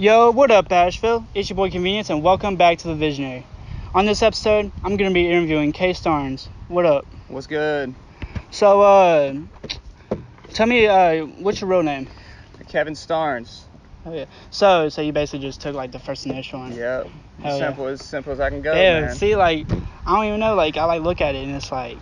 Yo, what up, Asheville? It's your boy Convenience, and welcome back to The Visionary. On this episode, I'm going to be interviewing Kstarnes. What up? What's good? So, tell me, what's your real name? Kevin Kstarnes. Oh, yeah. So you basically just took, like, the first initial one? Yep. Hell Simple as I can go, yeah, man. see, like, I don't even know, like, I, like, look at it, and it's, like,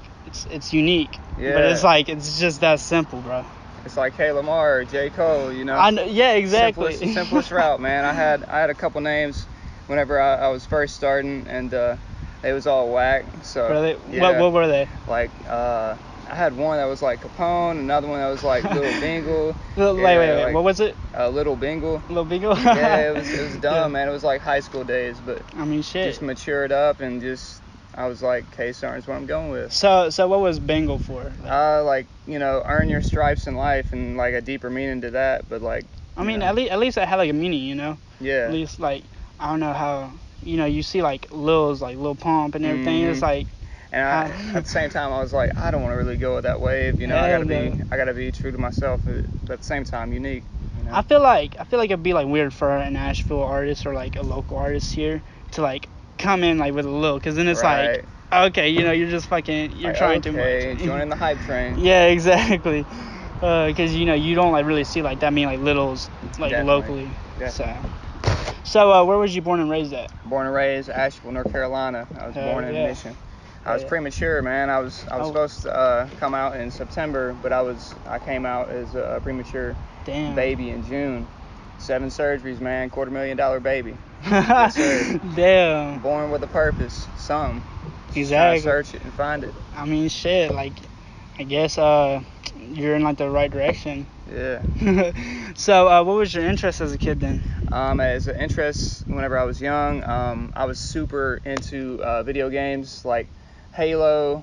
it's unique. Yeah. But it's, like, it's just that simple, bro. It's like K. Lamar or J. Cole, you know? Yeah, exactly. Simplest route, man. I had a couple names whenever I was first starting, and they was all whack. So yeah. What were they? Like I had one that was like Capone, another one that was like Little Bingle. Wait. Like, what was it? Little Bingle. Little Bingle? Yeah, it was dumb, yeah. Man. It was like high school days, but I mean, shit. Just matured up and just. I was like, Kstarnes, what I'm going with. So what was Bingle for? Like, you know, earn your stripes in life, and like a deeper meaning to that. But like, I mean, at least it had like a meaning, you know. Yeah. At least like I don't know how, you know, you see like Lil Pump and everything. Mm-hmm. It's like. And at the same time, I was like, I don't want to really go with that wave, you know. I gotta be true to myself, but at the same time, unique. You know? I feel like it'd be like weird for an Asheville artist or like a local artist here to like come in like with a Lil, because then it's right. Like, okay, you know, you're just fucking, you're like, trying too much. Joining the hype train. Yeah, exactly. Because you know you don't like really see like that many like littles like Definitely. Locally. Definitely. So where was you born and raised at? Born and raised Asheville, North Carolina. I was born in Mission. I was premature, man. I was supposed to come out in September, but I came out as a premature baby in June. 7 surgeries, man. $250,000 baby. Yes, sir. Damn. Born with a purpose, something. Exactly. Search it and find it. I mean, shit. Like, I guess you're in like the right direction. Yeah. So, what was your interest as a kid then? As an interest, whenever I was young, I was super into video games like Halo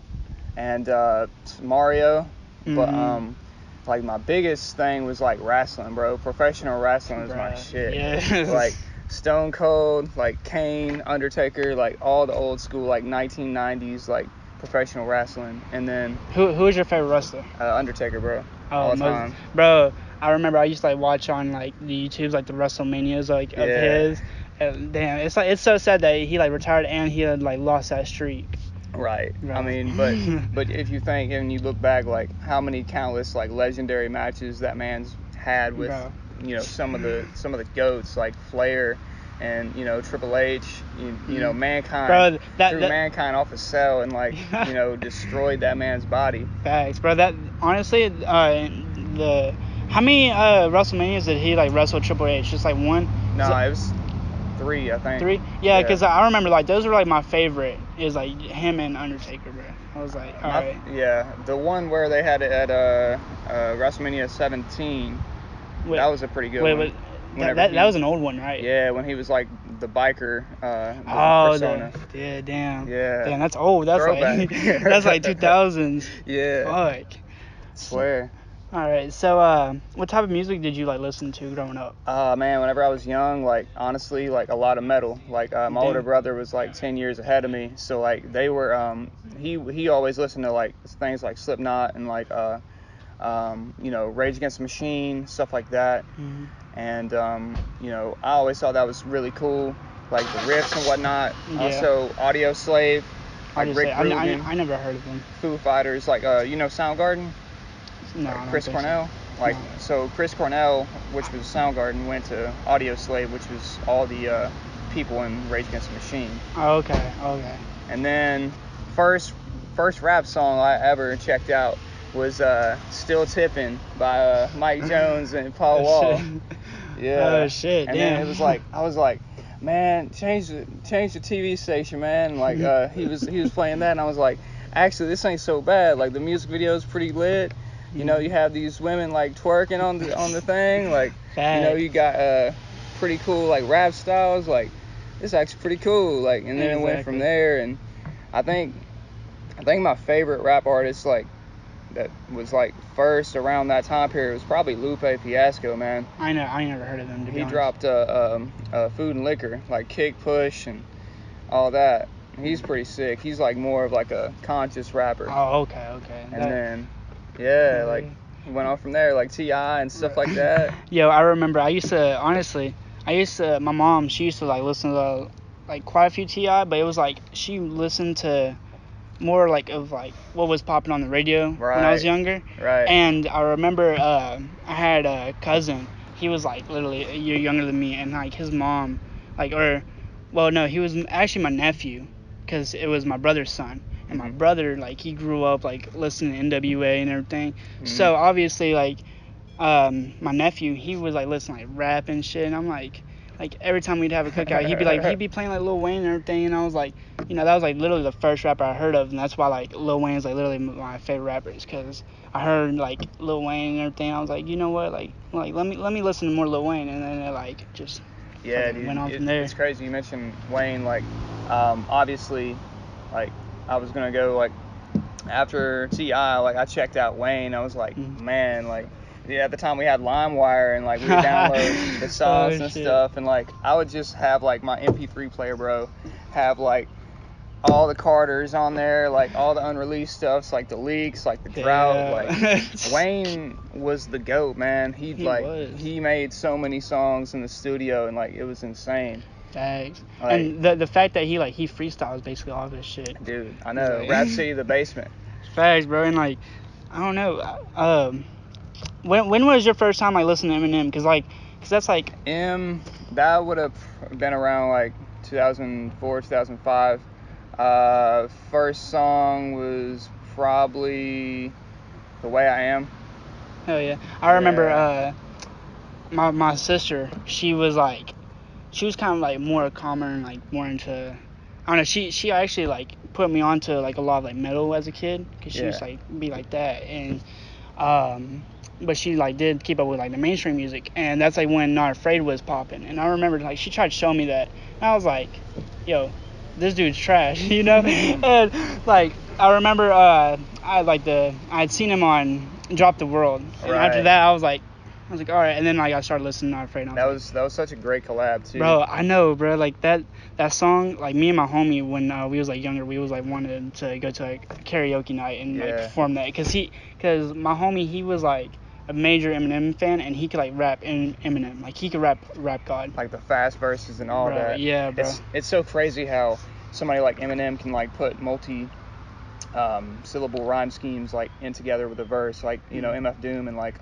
and Mario. Mm-hmm. But like my biggest thing was like wrestling, bro. Professional wrestling is my shit. Yes. Like Stone Cold, like Kane, Undertaker, like all the old school like 1990s like professional wrestling. And then who is your favorite wrestler? Undertaker, bro. Oh, all the time. Bro, I remember I used to like watch on like the YouTubes like the WrestleManias like of his. And damn, it's so sad that he like retired and he had like lost that streak. Right. Bro. I mean, but if you think and you look back, like how many countless like legendary matches that man's had with, you know, some of the goats like Flair and, you know, Triple H, you know, Mankind, threw Mankind off a cell and like, you know, destroyed that man's body. Facts, bro. That honestly, how many WrestleManias did he like wrestle Triple H? Just like one? No, it was 3, I think. 3? Yeah, because I remember like those were like my favorite. Is like him and Undertaker, bro. I was like, all right. Yeah, the one where they had it at WrestleMania 17. That was a pretty good one. That was an old one, right? Yeah, when he was like the biker persona. Yeah, damn. Yeah. Damn, that's old. That's throwback. That's like 2000s. Yeah. Fuck. Swear. All right. So, what type of music did you like listen to growing up? Man, whenever I was young, like honestly, like a lot of metal. Like my older brother was like 10 years ahead of me, so like they were he always listened to like things like Slipknot and like you know, Rage Against the Machine, stuff like that. Mm-hmm. And you know, I always thought that was really cool, like the riffs and whatnot. Yeah. Also Audio Slave, like Rick Rubin. I never heard of them. Foo Fighters, like you know Soundgarden. No, like Chris Cornell. Like so Chris Cornell, which was Soundgarden, went to Audio Slave, which was all the people in Rage Against the Machine. Oh, okay. And then first rap song I ever checked out was Still Tippin' by Mike Jones and Paul Wall. Yeah. Oh shit. And then it was like I was like, man, change the TV station, man. Like he was playing that and I was like, actually this ain't so bad. Like the music video is pretty lit. You know, you have these women like twerking on the thing, like you know, you got pretty cool like rap styles, like it's actually pretty cool, like, and then it went from there. And I think my favorite rap artist like that was like first around that time period was probably Lupe Fiasco, man. I never heard of him, to be honest. He dropped Food and Liquor, like Kick Push and all that. He's pretty sick. He's like more of like a conscious rapper. Oh, okay. And then like he went on from there, like T.I. and stuff like that. Yo, I remember I used to, honestly, My mom, she used to like listen to like quite a few T.I., but it was like she listened to more like of like what was popping on the radio when I was younger. Right. And I remember I had a cousin. He was like literally a year younger than me, and like his mom, no, he was actually my nephew, because it was my brother's son. And my brother, like, he grew up like listening to NWA and everything. So obviously, like, my nephew, he was like listening to like rap and shit, and I'm like every time we'd have a cookout, he'd be playing like Lil Wayne and everything, and I was like, that was like literally the first rapper I heard of, and that's why like Lil Wayne's like literally my favorite rappers, because I heard like Lil Wayne and everything. I was like, you know what, like let me listen to more Lil Wayne, and then it like just dude, went on from there. It's crazy you mentioned Wayne. Like, obviously, like I was gonna go like after T.I., like I checked out Wayne. I was like, man, like. Yeah, at the time we had LimeWire, and like we would download the songs and stuff, and like I would just have like my MP3 player, bro, have like all the Carters on there, like all the unreleased stuffs, like the Leaks, like the Drought. Like Wayne was the GOAT, man. He made so many songs in the studio, and like it was insane. Thanks. Like, and the fact that he freestyles basically all this shit. Dude, I know. Like, Rap City, The Basement. Facts, bro. And like, I don't know. When was your first time like listening to Eminem? Cause that's like that would have been around like 2004, 2005. First song was probably The Way I Am. Hell yeah. I remember my sister, she was kind of like more calmer and like more into, I don't know, she actually like put me onto like a lot of like metal as a kid, because she used to like be like that, and but she like did keep up with like the mainstream music, and that's like when Not Afraid was popping, and I remember like she tried to show me that, and I was like, yo, this dude's trash, and like I remember I had seen him on Drop the World, and after that I was like, all right, and then like I started listening to Not Afraid. And that was such a great collab too. Bro, I know, bro. Like that song, like me and my homie, when we was like younger, we was like wanted to go to like a karaoke night and like perform that, cause my homie, he was like a major Eminem fan, and he could like rap in Eminem, like he could rap God. Like the fast verses and all that. Yeah, bro. It's so crazy how somebody like Eminem can like put syllable rhyme schemes like in together with a verse, like MF Doom and like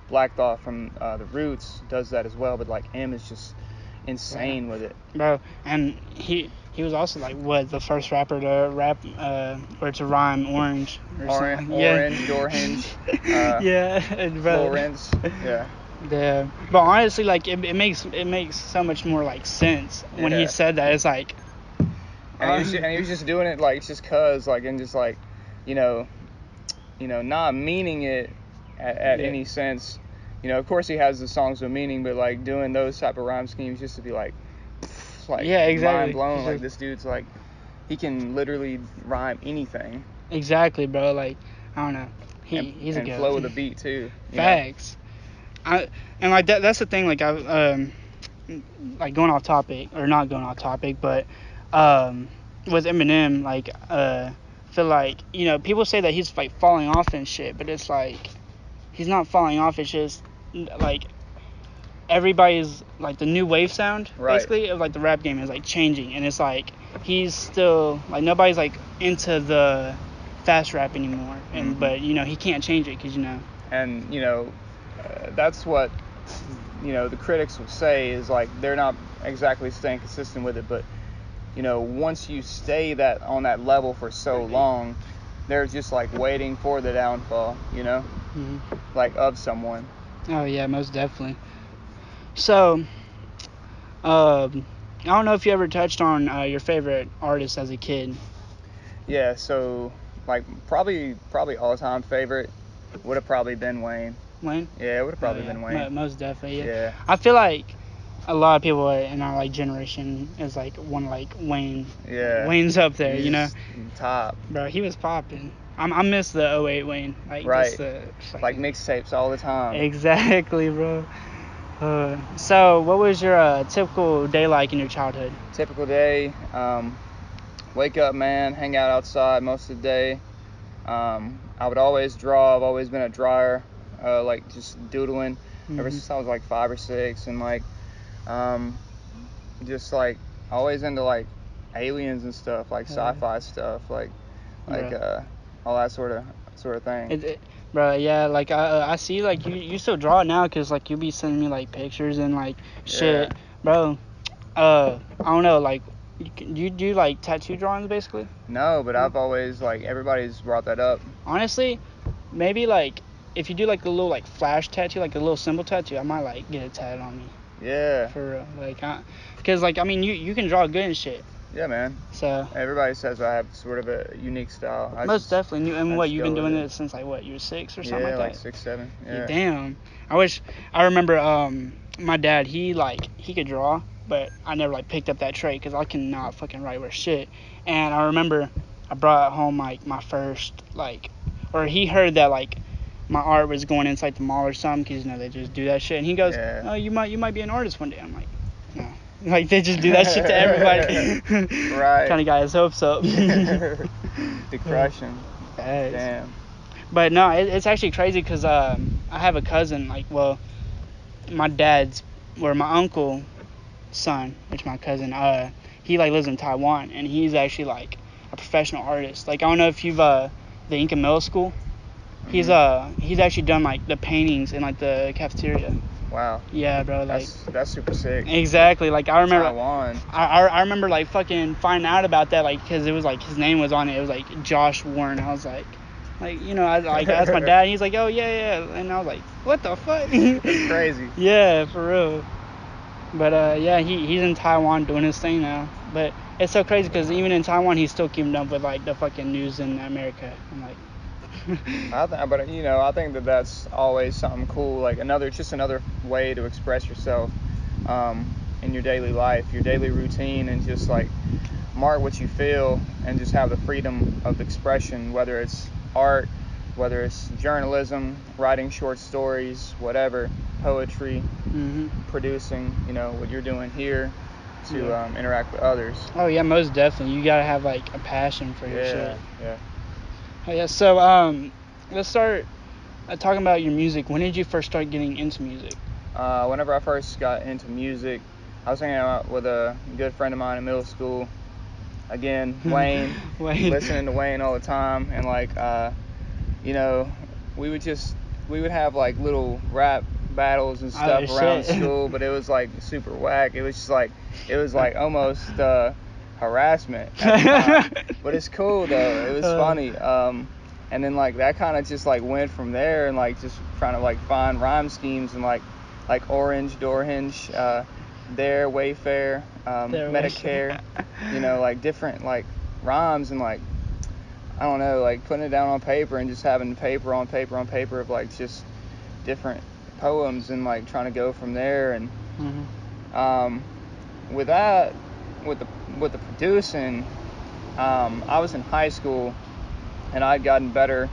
Black Thought from the Roots does that as well, but like M is just insane with it, bro. And he was also like the first rapper to rap or to rhyme orange door hinge, and bro, Florence, yeah. But honestly, like it makes so much more like sense when he said that. It's like, and he was just doing it like just cause, like, and just like not meaning it at any sense. Of course he has the songs with meaning, but like doing those type of rhyme schemes just to be like exactly, mind blown. Like this dude's like, he can literally rhyme anything. Exactly, bro. Like, I don't know. He's a good. And flow with a beat too. Facts. And like that's the thing. Like like going off topic, or not going off topic, but with Eminem, like feel like people say that he's like falling off and shit, but it's like he's not falling off. It's just like everybody's like the new wave sound basically of like the rap game is like changing, and it's like he's still like nobody's like into the fast rap anymore, and but he can't change it because and that's what the critics would say is like they're not exactly staying consistent with it, but once you stay on that level for so long, they're just like waiting for the downfall, like of someone. Oh yeah, most definitely. So I don't know if you ever touched on your favorite artist as a kid. Yeah, so like probably all-time favorite would have probably been Wayne. Wayne? Yeah, it would have probably been Wayne. Most definitely, yeah. I feel like a lot of people in our like generation is like one like Wayne. Yeah. Wayne's up there, He's top. Bro, he was popping. I miss the 08 Wayne. Like, right. Like mixtapes all the time. Exactly, bro. So what was your typical day like in your childhood? Typical day, wake up, man, hang out outside most of the day. I would always draw. I've always been a drawer, like just doodling ever since I was like 5 or 6, and like Just like always into like aliens and stuff, like sci-fi stuff, like all that sort of thing. Bro, yeah, like I see like you still draw it now, cause like you be sending me like pictures and like shit, Yeah. bro. I don't know, like you do like tattoo drawings basically? No, but I've always like everybody's brought that up. Honestly, maybe like if you do like a little like flash tattoo, like a little symbol tattoo, I might like get it tatted on me. Yeah. For real, like, cause like I mean you can draw good and shit. Yeah, man. So everybody says I have sort of a unique style. Most definitely. And what, you've been doing it it since like what, you were 6 or something Yeah, like like that? 6, 7. Yeah. Damn. I remember my dad, he could draw, but I never like picked up that trait because I cannot fucking write worth shit. And I remember I brought home like my first like, or he heard that like my art was going inside the mall or something, because they just do that shit. And he goes, Yeah. "Oh, you might be an artist one day." I'm like, no. Like, they just do that shit to everybody. Right. Kind of got his hopes up. To crush him. Damn. But no, it's actually crazy because I have a cousin, like, well, my dad's, or my uncle's son, which my cousin, he like lives in Taiwan, and he's actually like a professional artist. Like, I don't know if you've the Inca Middle School. He's actually done like the paintings in like the cafeteria. Wow. Yeah, bro. Like, that's super sick. Exactly. Like, I remember Taiwan. I remember like fucking finding out about that, like, because it was like his name was on it. It was like Josh Warren. I was like, I asked my dad, and he's like, oh yeah, and I was like, what the fuck? That's crazy. Yeah, for real. But yeah, he's in Taiwan doing his thing now. But it's so crazy because even in Taiwan, he's still keeping up with like the fucking news in America. I'm like. I think that's always something cool, like another way to express yourself in your daily life, your daily routine, and just like mark what you feel and just have the freedom of expression, whether it's art, whether it's journalism, writing short stories, whatever, poetry, producing, what you're doing here to interact with others. Oh yeah, most definitely. You gotta have like a passion for your shit. Yeah. Oh, yeah. So let's start talking about your music. When did you first start getting into music? Whenever I first got into music, I was hanging out with a good friend of mine in middle school. Again, Wayne. Listening to Wayne all the time, and like we would have like little rap battles and stuff around school, but it was like super whack. It was almost harassment at the time. But it's cool though. It was funny. And then like that kind of just like went from there, and like just trying to like find rhyme schemes, and like Orange, Door Hinge, There, Wayfair, Medicare, like different like rhymes, and like I don't know, like putting it down on paper and just having paper on paper of like just different poems, and like trying to go from there. And with that, with the producing, I was in high school, and I'd gotten better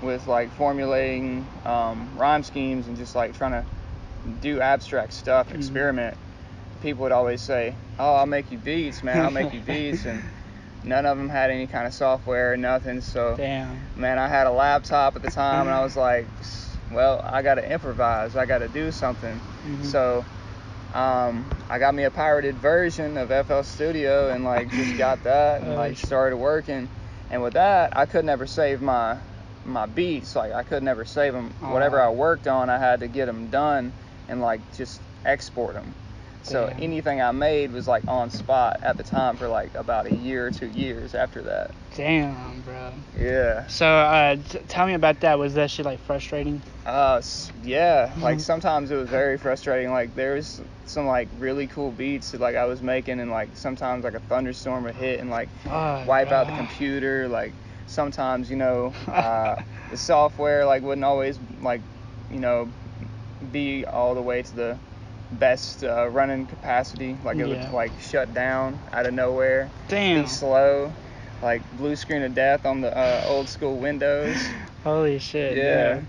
with like formulating rhyme schemes and just like trying to do abstract stuff, experiment. People would always say, "Oh, I'll make you beats, man. I'll make you beats," and none of them had any kind of software or nothing. So, man, I had a laptop at the time, and I was like, "Well, I got to improvise. I got to do something." So, I got me a pirated version of FL Studio, and like just got that, and like started working. And with that, I could never save my beats. Like, I could never save them. Whatever I worked on, I had to get them done and like just export them. So anything I made was like on spot at the time for like about a year or 2 years after that. Damn, bro. Yeah. So tell me about that. Was that shit like frustrating? Yeah. Like sometimes it was very frustrating. Like there was some like really cool beats that like I was making, and like sometimes like a thunderstorm would hit and like wipe out the computer. Like sometimes the software like wouldn't always like be all the way to the best running capacity. Like it would like shut down out of nowhere. Damn. Be slow, like blue screen of death on the old school Windows. Holy shit. Yeah.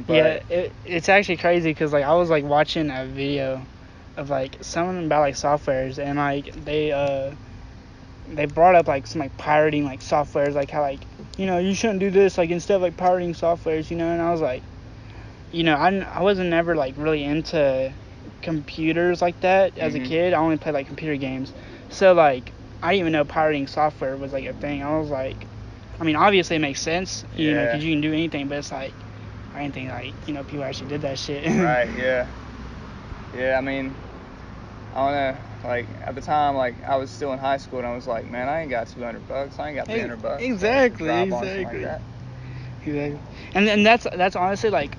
But it's actually crazy because like I was like watching a video of like something about like softwares, and like they brought up like some like pirating like softwares, like how like you shouldn't do this, like instead of like pirating softwares, and I was like, I wasn't never like really into computers like that as a Mhm. kid. I only played like computer games. So like I didn't even know pirating software was like a thing. I was like, I mean, obviously it makes sense, you know, Yeah. because you can do anything, but it's like I didn't think like, you know, people actually did that shit. Right. Yeah. Yeah. I mean, I wanna like at the time like I was still in high school and I was like, man, I ain't got $200. I ain't got $300. Exactly, Drive on something like exactly. that. Exactly. And that's honestly like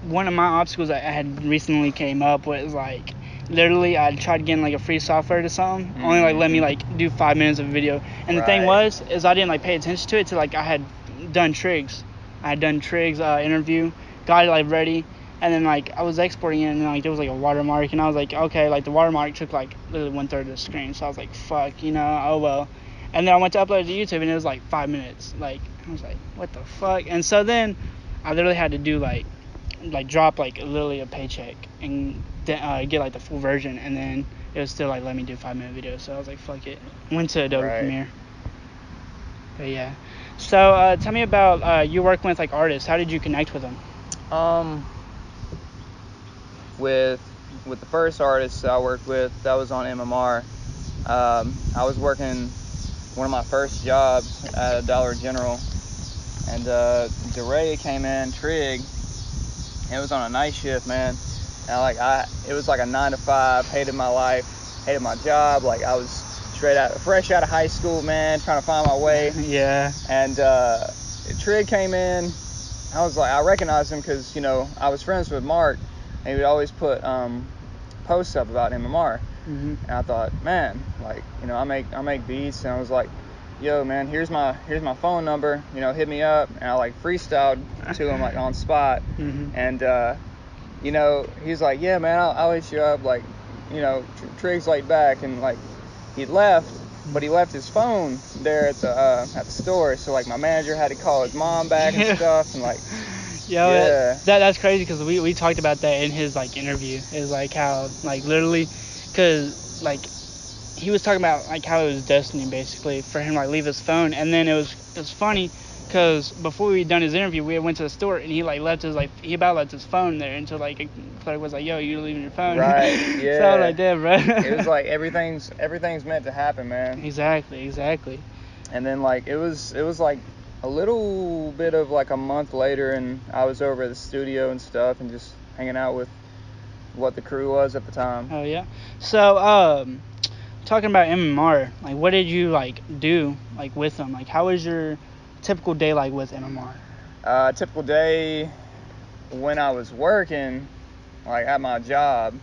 one of my obstacles I had recently came up was like literally I tried getting like a free software to something, only like let me like do 5 minutes of a video. And the thing Right. was is I didn't like pay attention to it till like I had done Triggs. I had done Triggs interview, got it like ready, and then like I was exporting it and like there was like a watermark and I was like, okay, like the watermark took like literally 1/3 of the screen, so I was like, fuck, you know, oh well. And then I went to upload it to YouTube and it was like 5 minutes. Like I was like, what the fuck? And so then I literally had to do like drop like literally a paycheck and get like the full version, and then it was still like let me do 5-minute videos. So I was like, fuck it. Went to Adobe Right. Premiere. But yeah. So tell me about you working with like artists. How did you connect with them? With the first artist I worked with, that was on MMR. I was working one of my first jobs at Dollar General, and DeRay came in, Trig. It was on a night shift, man. And it was like a 9 to 5. Hated my life, hated my job. Like I was fresh out of high school, man, trying to find my way. Yeah. And Trig came in. I recognized him because you know I was friends with Mark, and he would always put posts up about MMR. Mm-hmm. And I thought, man, like you know I make beats, and I was like, yo, man, here's my phone number, you know, hit me up. And I like freestyled to him like on spot. Mm-hmm. And you know, he's like, yeah, man, I'll hit you up. Like, you know, Trig's like back, and like he left, but he left his phone there at the store. So like my manager had to call his mom back and stuff, and like, Yo, yeah, that's crazy because we talked about that in his like interview. Is like how like literally, cause like he was talking about like how it was destiny basically for him to like leave his phone, and then it was funny because before we done his interview we went to the store and he like left his like he about left his phone there until like a clerk was like, yo, you leaving your phone. right, yeah. So I was like, damn, bro. It was like everything's meant to happen, man. Exactly. And then like it was like a little bit of like a month later, and I was over at the studio and stuff and just hanging out with what the crew was at the time. Oh yeah. So talking about MMR, like what did you like do like with them? Like how was your typical day like with MMR? Typical day when I was working, like at my job,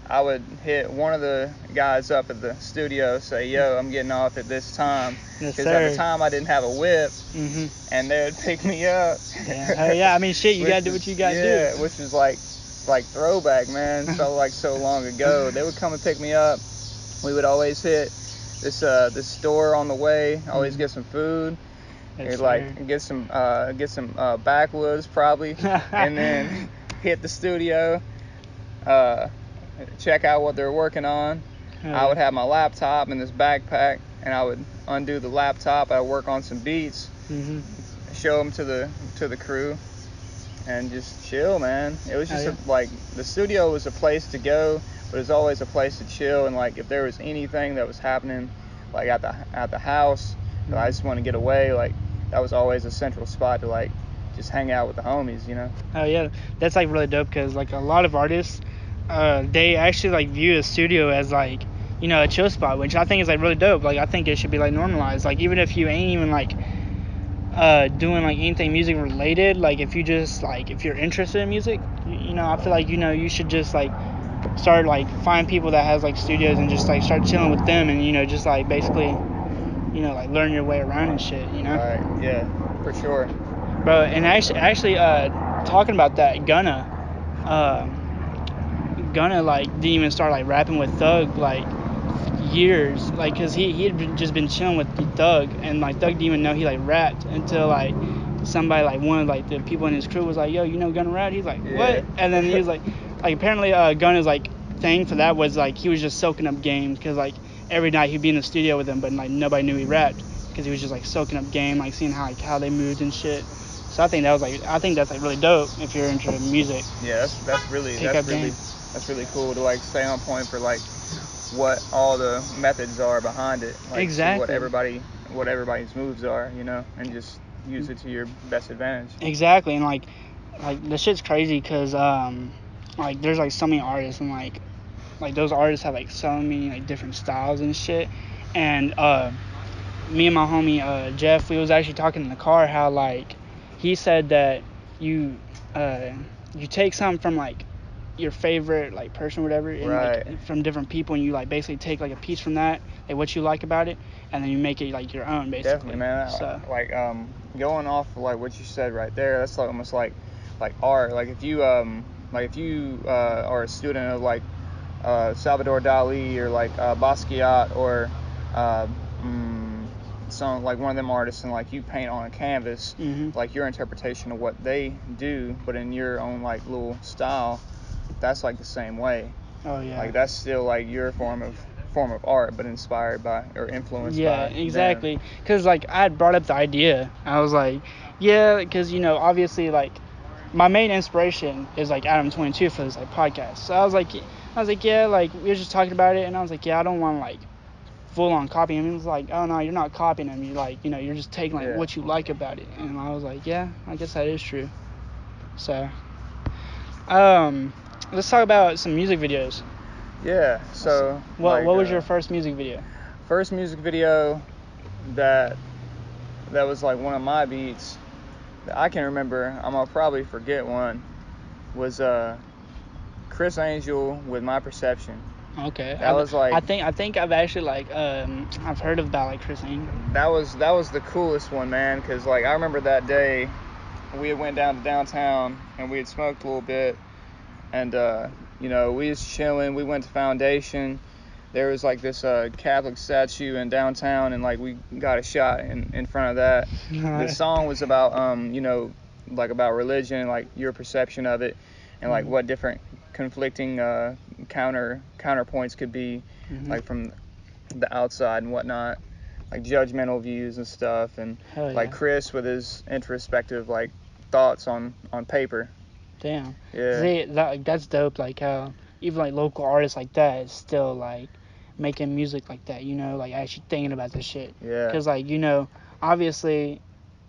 I would hit one of the guys up at the studio, say, yo, I'm getting off at this time. Yes, Because at the time I didn't have a whip, Mm-hmm. and they would pick me up. Yeah. Oh yeah. I mean, shit. You gotta do what you gotta do. Yeah, which is like throwback, man. Felt like so long ago. They would come and pick me up. We would always hit this store on the way. Always get some food. Yes, Like get some backwoods probably, and then hit the studio. Check out what they're working on. I would have my laptop in this backpack, and I would undo the laptop. I'd work on some beats, Mm-hmm. show them to the crew, and just chill, man. It was just like the studio was a place to go, but it was always a place to chill. And like if there was anything that was happening, like at the house, that I just want to get away, like that was always a central spot to like just hang out with the homies, you know. Oh yeah, that's like really dope because like a lot of artists, they actually like view a studio as like, you know, a chill spot, which I think is like really dope. Like I think it should be like normalized. Like even if you ain't even like doing like anything music related, like if you're interested in music, you know, I feel like, you know, you should just like start like find people that has like studios and just like start chilling with them, and you know, just like basically, you know, like learn your way around and shit, you know. Right. Yeah. For sure. Bro, and actually talking about that, Gunna like didn't even start like rapping with Thug like years, like because he had just been chilling with Thug, and like Thug didn't even know he like rapped until like somebody like one of like the people in his crew was like, yo, you know Gunna rap? He's like, what? And then he was like apparently Gunna's like thing for that was like he was just soaking up game, because like every night he'd be in the studio with him, but like nobody knew he rapped because he was just like soaking up game, like seeing how they moved and shit. So I think that's like really dope if you're into music. Yeah, that's really that's really cool to like stay on point for like what all the methods are behind it, like Exactly. what everybody's moves are, you know, and just use it to your best advantage. Exactly, and like the shit's crazy because like there's like so many artists, and like those artists have like so many like different styles and shit. And me and my homie Jeff, we was actually talking in the car how like he said that you you take something from like your favorite like person or whatever, and Right. like from different people, and you like basically take like a piece from that, like what you like about it, and then you make it like your own, basically. Definitely, man. So Like going off of like what you said right there, that's like almost like art. Like if you are a student of like Salvador Dali or like Basquiat or uh, some like one of them artists, and like you paint on a canvas, like your interpretation of what they do, but in your own like little style, that's like the same way. Oh yeah. Like that's still like your form of art, but inspired by or influenced by. Yeah, exactly. Because like I had brought up the idea, I was like, yeah, because you know obviously like my main inspiration is like Adam 22 for this like podcast. So I was like, yeah, like we were just talking about it, and I was like, yeah, I don't want to like full on copy him. He was like, oh no, you're not copying him. You're like, you know, you're just taking like what you like about it. And I was like, yeah, I guess that is true. So, let's talk about some music videos. Yeah. So what was your first music video? First music video that was like one of my beats that I can remember. I'm gonna probably forget one. Was Chris Angel with My Perception. Okay. That was like I think I've actually like I've heard about like Chris Angel. That was the coolest one, man, because like I remember that day we had went down to downtown and we had smoked a little bit, and you know, we was chilling. We went to Foundation. There was like this Catholic statue in downtown, and like we got a shot in front of that. The song was about you know, like about religion, like your perception of it, and like what different conflicting counterpoints could be, like from the outside and whatnot, like judgmental views and stuff, and like Chris with his introspective like thoughts on paper. Damn. Yeah. See, that's dope. Like how even like local artists like that is still like making music like that. You know, like actually thinking about this shit. Yeah. Because like you know, obviously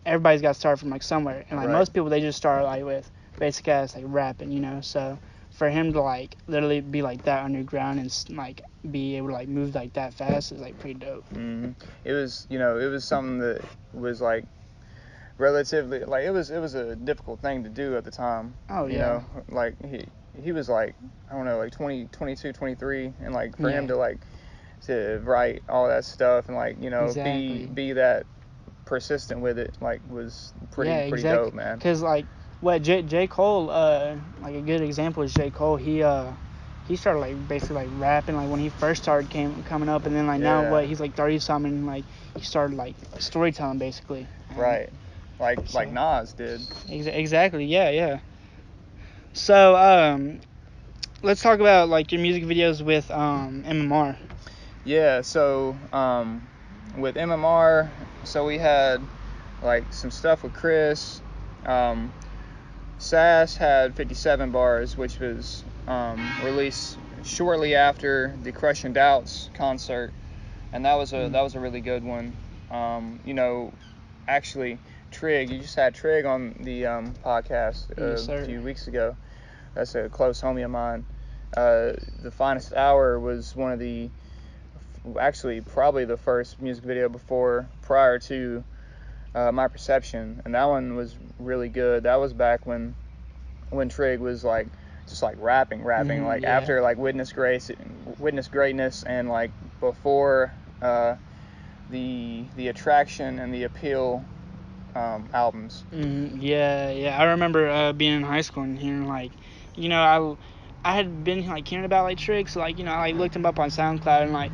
everybody's got to start from like somewhere, and like most people they just start like with basic ass like rapping. You know, so for him to like literally be like that underground and like be able to like move like that fast is like pretty dope. It was, you know, it was something that was like relatively like it was a difficult thing to do at the time. Oh, you know, like he was like, I don't know, like 20, 22, 23, and like for him to like to write all that stuff and like, you know, be that persistent with it, like was pretty dope, man. Because like what J. Cole, like a good example is J. Cole. He started like basically like rapping like when he first started coming up, and then like now what he's like 30 something, and like he started like storytelling basically. Right. Like Nas did. Exactly. Yeah. So let's talk about like your music videos with MMR. Yeah. So with MMR, so we had like some stuff with Chris. Sass had 57 bars, which was released shortly after the Crush and Doubts concert, and that was a really good one. You know, actually, Trig, you just had Trig on the podcast a few weeks ago. That's a close homie of mine. The Finest Hour was one of the, actually probably the first music video prior to My Perception, and that one was really good. That was back when Trig was like just like rapping like after like Witness Greatness, and like before the Attraction and the Appeal albums. Yeah. I remember being in high school and hearing like, you know, I had been like hearing about like Trig, so like, you know, I like looked him up on SoundCloud, and like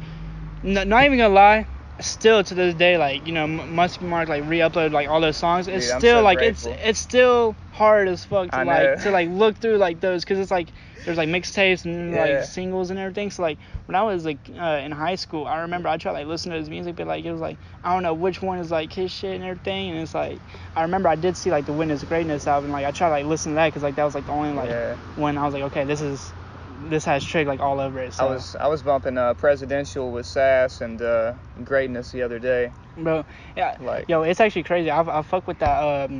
not even gonna lie, still to this day, like, you know, Muskie Mark like re-uploaded like all those songs. It's still so like grateful. it's still hard as fuck to like look through like those, because it's like there's like mixtapes and like singles and everything. So like when I was like in high school, I remember I tried like listening to his music, but like it was like I don't know which one is like his shit and everything. And it's like I remember I did see like the Witness Greatness album, like I tried like listening to that because like that was like the only like when I was like, okay, this is this has Trig like all over it. So. I was bumping Presidential with Sass and Greatness the other day. Bro, yeah, Like, yo, it's actually crazy. I fuck with that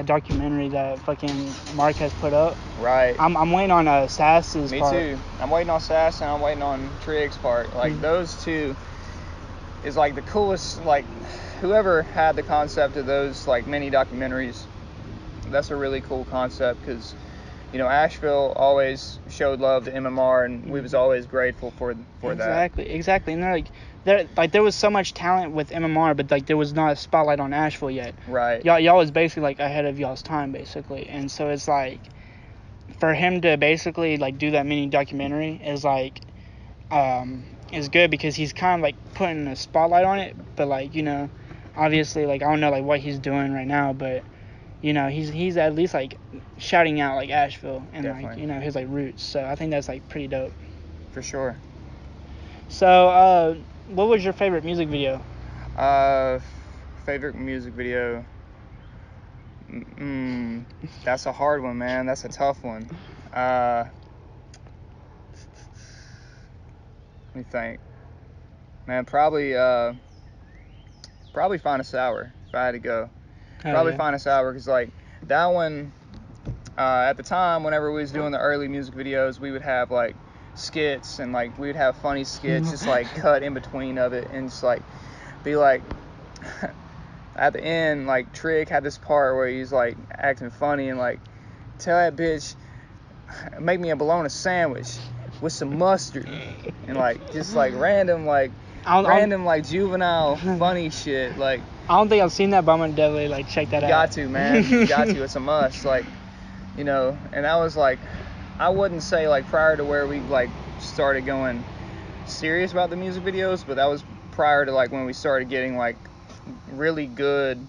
documentary that fucking Mark has put up. Right. I'm waiting on Sass's part. Me too. I'm waiting on Sass and I'm waiting on Trig's part. Like, those two is like the coolest. Like, whoever had the concept of those like mini documentaries, that's a really cool concept because, you know, Asheville always showed love to MMR and we was always grateful for that. Exactly. And there was so much talent with MMR, but like there was not a spotlight on Asheville yet. Right. Y'all was basically like ahead of y'all's time basically, and so it's like for him to basically like do that mini documentary is like is good because he's kind of like putting a spotlight on it, but like, you know, obviously like I don't know like what he's doing right now, but you know he's at least like shouting out like Asheville and Definitely. like, you know, his like roots. So I think that's like pretty dope. For sure. So what was your favorite music video? Favorite music video. That's a hard one, man. That's a tough one. Let me think. Man, probably Find a Sour if I had to go. Probably Find a Sour because like that one. At the time, whenever we was doing the early music videos, we would have like skits and like we would have funny skits just like cut in between of it and just like be like at the end like Trig had this part where he's like acting funny and like tell that bitch make me a bologna sandwich with some mustard and like just like random like juvenile funny shit. Like I don't think I've seen that, but I'm gonna definitely like check that out. Got to, man. You got to. It's a must. Like, you know, and that was like, I wouldn't say like prior to where we like started going serious about the music videos, but that was prior to like when we started getting like really good,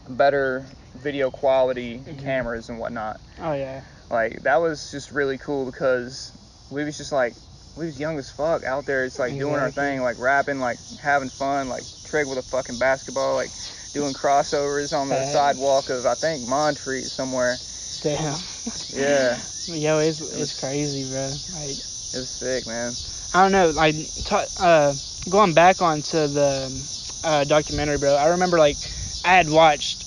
better video quality cameras and whatnot. Oh yeah. Like that was just really cool because we was just like, we was young as fuck out there. It's like doing our thing, like rapping, like having fun, like Trig with a fucking basketball, like doing crossovers on the sidewalk of I think Montreat somewhere. Damn. Yeah. Yo, it's crazy, bro. Like, it was sick, man. I don't know. Like, going back onto the documentary, bro. I remember like I had watched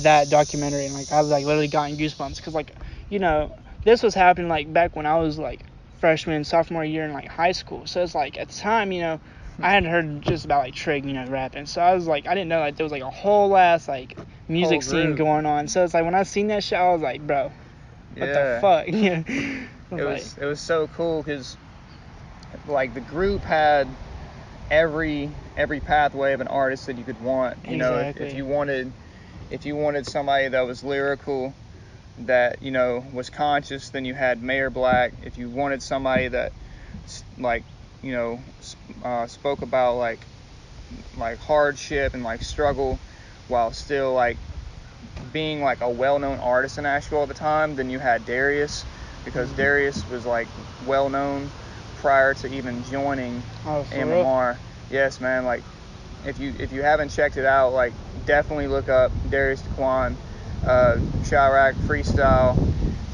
that documentary and like I was like literally gotten goosebumps because like, you know, this was happening like back when I was like freshman, sophomore year in like high school. So it's like at the time, you know, I hadn't heard just about like Trig, you know, rapping. So I was like, I didn't know like there was like a whole ass like music scene going on. So it's like when I seen that shit, I was like, bro, what the fuck? Yeah. It was so cool because like the group had every pathway of an artist that you could want. You know, if you wanted somebody that was lyrical, that, you know, was conscious, then you had Mayor Black. If you wanted somebody that like, you know, spoke about like hardship and like struggle while still like being like a well-known artist in Asheville at the time, then you had Darius, because Darius was like well-known prior to even joining MMR. Yes, man. Like if you haven't checked it out, like definitely look up Darius Daquan, Chirac freestyle,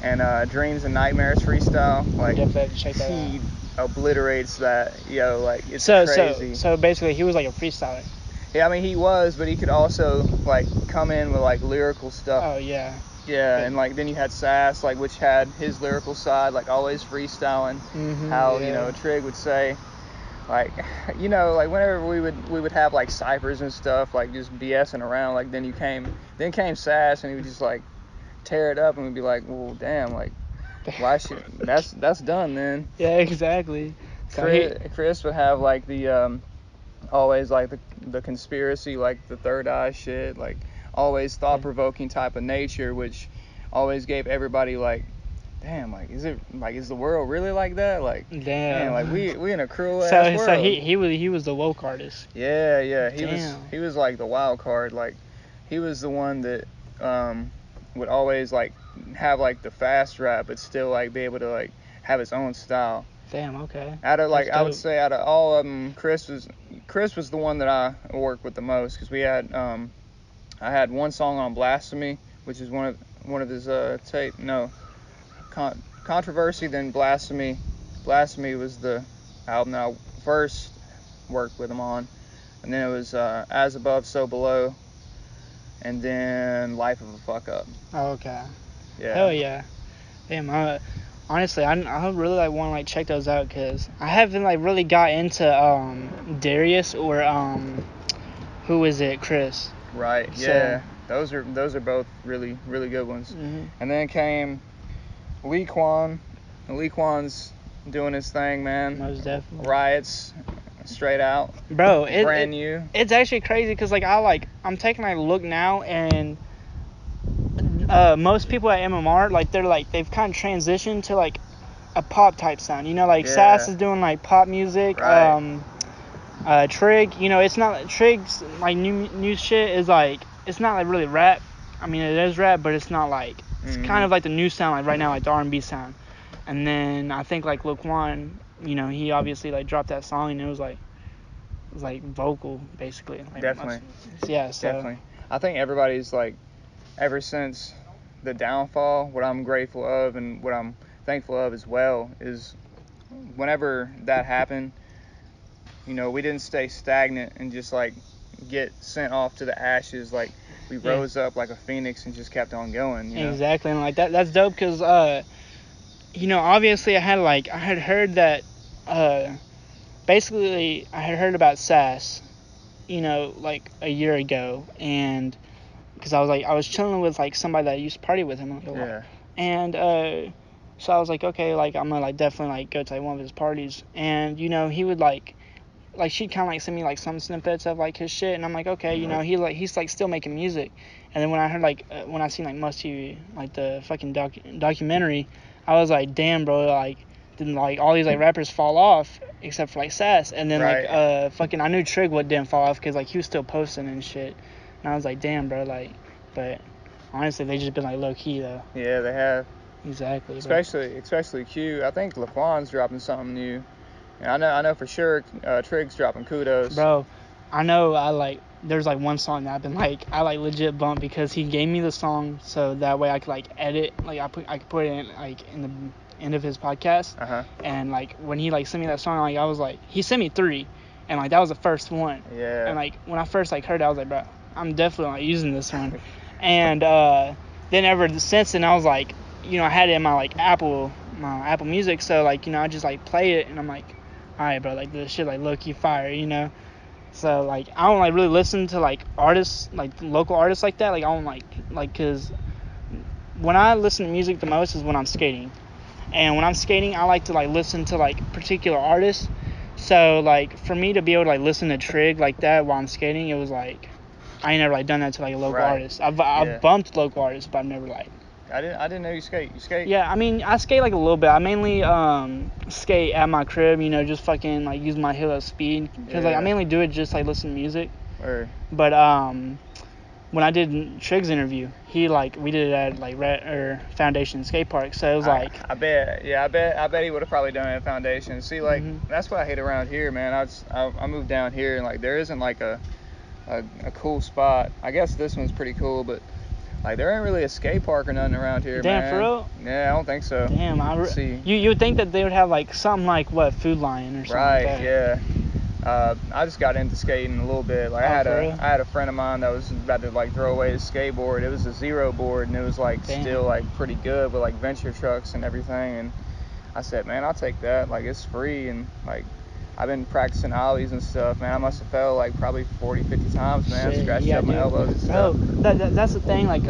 and Dreams and Nightmares freestyle. Like check that he obliterates that. Yo, like it's crazy. So basically, he was like a freestyler. Yeah, I mean he was, but he could also like come in with like lyrical stuff. Oh yeah. Yeah, and like then you had Sass, like which had his lyrical side, like always freestyling. You know, Trig would say, like, you know, like whenever we would have like ciphers and stuff, like just BSing around, like then came Sass and he would just like tear it up and we'd be like, well, damn, like why should that's done then. Yeah, exactly. Chris would have like the always like the conspiracy, like the third eye shit, like always thought-provoking type of nature, which always gave everybody like, damn, like is the world really like that? Like, damn, man, like we in a cruel ass world. So he was the woke artist. Yeah, he was like the wild card. Like he was the one that would always like have like the fast rap, but still like be able to like have his own style. Damn, okay. Out of like I would say out of all of them, Chris was the one that I worked with the most because we had I had one song on Blasphemy, which is one of his Controversy, then Blasphemy. Blasphemy was the album that I first worked with him on, and then it was As Above, So Below, and then Life of a Fuck Up. Oh, okay. Yeah. Hell yeah. Damn, honestly, I really like want to like check those out because I haven't like really got into Darius or who is it, Chris. Right. So- Yeah. Those are both really good ones. Mhm. And then came Lee Kwan. Lee Kwan's doing his thing, man. Most definitely. Riots, straight out. Bro, Brand new. It's actually crazy because like I'm taking like a look now and most people at MMR like they've kind of transitioned to like a pop type sound. You know, like Yeah. Sass is doing like pop music. Right. Trig, you know, it's not Trig's like new shit is like it's not like really rap. I mean, it is rap, but it's not like it's kind of like the new sound like right now, like the R&B sound. And then I think like Laquan, you know, he obviously like dropped that song and it was like vocal basically. Like, Definitely. Yeah. So. Definitely. I think everybody's like, ever since the downfall, what I'm grateful of and what I'm thankful of as well is whenever that happened, you know, we didn't stay stagnant and just like get sent off to the ashes. Like we rose up like a phoenix and just kept on going. You know? Exactly, and like that's dope because you know, obviously I had heard that basically I had heard about Sass, you know, like a year ago, and because I was chilling with like somebody that used to party with him a lot. Yeah. And so I was like, okay, like I'm gonna like definitely like go to like one of his parties, and you know he would like she'd kind of like send me like some snippets of like his shit, and I'm like, okay, you know he's like still making music. And then when I heard like when I seen like Must TV, like the fucking documentary, I was like, damn, bro, like didn't like all these like rappers fall off except for like Sass, and then Right. like fucking I knew Trig would didn't fall off because like he was still posting and shit, and I was like, damn, bro, like, but honestly they just been like low key though. Yeah, they have. Exactly. Especially Q. I think Laquan's dropping something new. And I know for sure Trig's dropping Kudos. Bro, I know there's like one song that I've been like I like legit bump because he gave me the song so that way I could like edit, like I could put it in like in the end of his podcast. Uh-huh. And like when he like sent me that song, like I was like, he sent me 3 and like that was the first one. Yeah. And like when I first like heard it, I was like, bro, I'm definitely like using this one. And then ever since then I was like, you know, I had it in my like Apple Music, so like, you know, I just like play it and I'm like, alright, bro, like this shit like low key fire, you know. So like I don't like really listen to like artists, like local artists like that. Like I don't like cause when I listen to music the most is when I'm skating, and when I'm skating I like to like listen to like particular artists. So like for me to be able to like listen to Trig like that while I'm skating, it was like I ain't never like done that to like a local Right. artist. I've bumped local artists, but I've never like. I didn't know you skate. You skate? Yeah, I mean, I skate like a little bit. I mainly skate at my crib, you know, just fucking like use my hill of speed because like I Yeah. mainly do it just like listen to music. Or But when I did Trig's interview, he like we did it at like Foundation Skate Park, so it was like I bet he would have probably done it at Foundation. See, like that's what I hate around here, man. I moved down here and like there isn't like a cool spot. I guess this one's pretty cool, but like there ain't really a skate park or nothing around here, damn, man. for real? Yeah, I don't think so. Damn, See. You would think that they would have like something like what Food Lion or something Right, like that. yeah. I just got into skating a little bit. Like I for real? had a friend of mine that was about to like throw away his skateboard. It was a zero board and it was like Damn. still like pretty good with like venture trucks and everything. And I said, man, I'll take that. Like it's free and like I've been practicing ollies and stuff, man. I must have fell like probably 40, 50 times, man. Shit, Scratched yeah, up my dude. elbows and Bro, stuff. that's the thing. Like,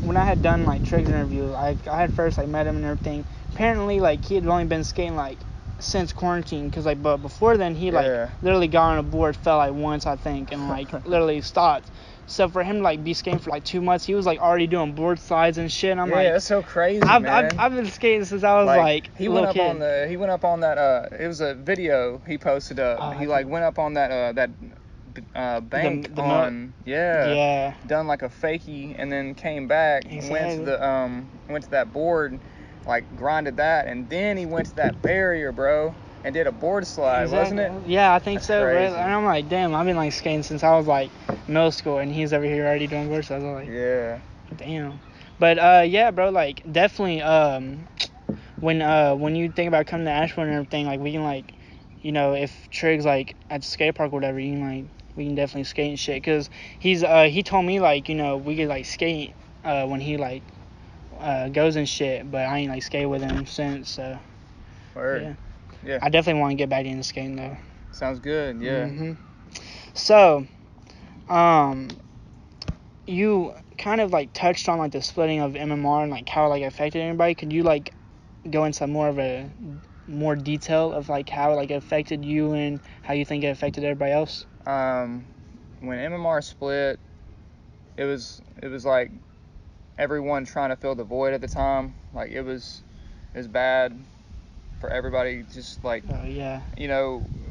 when I had done like Trig's interview, I had first like met him and everything. Apparently, like he had only been skating like since quarantine, cause like but before then he like Yeah. literally got on a board, fell like once I think, and like literally stopped. So for him to like be skating for like 2 months, he was like already doing board slides and shit. And I'm Yeah, like, that's so crazy, man. I've been skating since I was like he a went little up kid. he went up on that it was a video he posted up. Oh, he I like think- went up on that bank the on Yeah. done like a fakie and then came back Exactly. went to that board, like grinded that, and then he went to that barrier, bro, and did a board slide, wasn't it? Yeah, I think That's so, bro. crazy. And I'm like, damn, I've been like skating since I was like middle school, and he's over here already doing board slides. I was like, Yeah. damn. But yeah, bro, like definitely. when you think about coming to Asheville and everything, like we can like, if Trig's like at the skate park or whatever, you can like we can definitely skate and shit. Cause he told me like we could like skate when he like goes and shit, but I ain't like skate with him since. So Word. Yeah. I definitely want to get back into skating though. Sounds good. Yeah. So, you kind of like touched on like the splitting of MMR and like how it like affected everybody. Could you like go into more detail of like how it like affected you and how you think it affected everybody else? When MMR split, it was like everyone trying to fill the void at the time. Like it was bad for everybody. Just like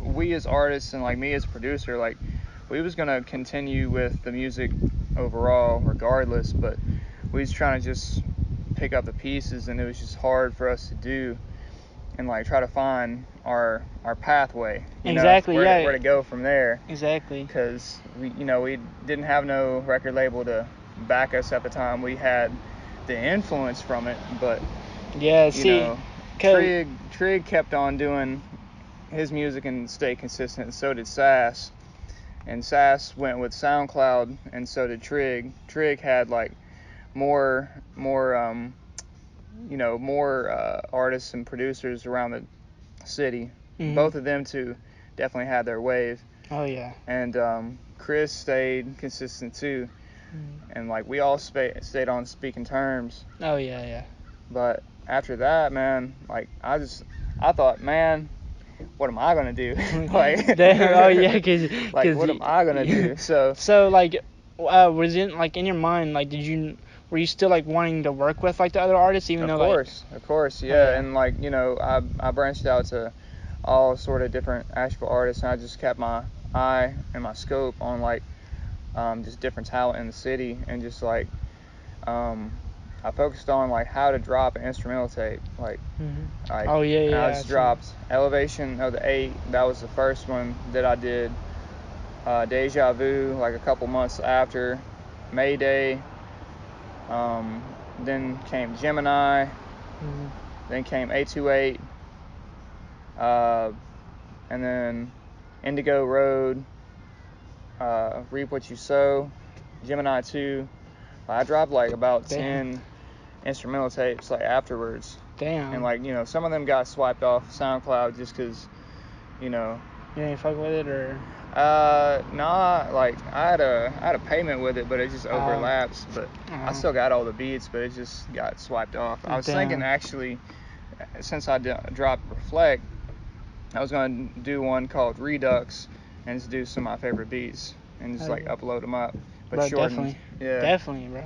we as artists and like me as producer, like we was gonna continue with the music overall regardless, but we was trying to just pick up the pieces, and it was just hard for us to do and like try to find our pathway. Where to go from there. Exactly. Because we didn't have no record label to back us at the time. We had the influence from it, but Trig kept on doing his music and stayed consistent, and so did Sass. And Sass went with SoundCloud, and so did Trig. Trig had like more artists and producers around the city. Both of them two definitely had their wave. Oh yeah. And Chris stayed consistent too. And like we all stayed on speaking terms. Oh yeah. But after that, man, like I thought, man, what am I gonna do? Like, oh yeah, cause what am I gonna do? So like, was it like in your mind, like were you still like wanting to work with like the other artists, even though of course, yeah. And like I branched out to all sort of different Asheville artists, and I just kept my eye and my scope on like just different talent in the city, and just like I focused on like how to drop an instrumental tape, like I just dropped Elevation of the 8. That was the first one that I did. Deja Vu like a couple months after. Mayday. Then came Gemini. Then came 828. And then Indigo Road. Reap What You Sow. Gemini 2. I dropped like about 10 instrumental tapes like afterwards. Damn. And like some of them got swiped off SoundCloud just because you ain't fuck with it, or nah, like I had a payment with it, but it just overlaps. But I still got all the beats, but it just got swiped off. I was thinking actually, since I dropped Reflect, I was gonna do one called Redux and just do some of my favorite beats and just like upload them up, but shortened. Definitely, bro.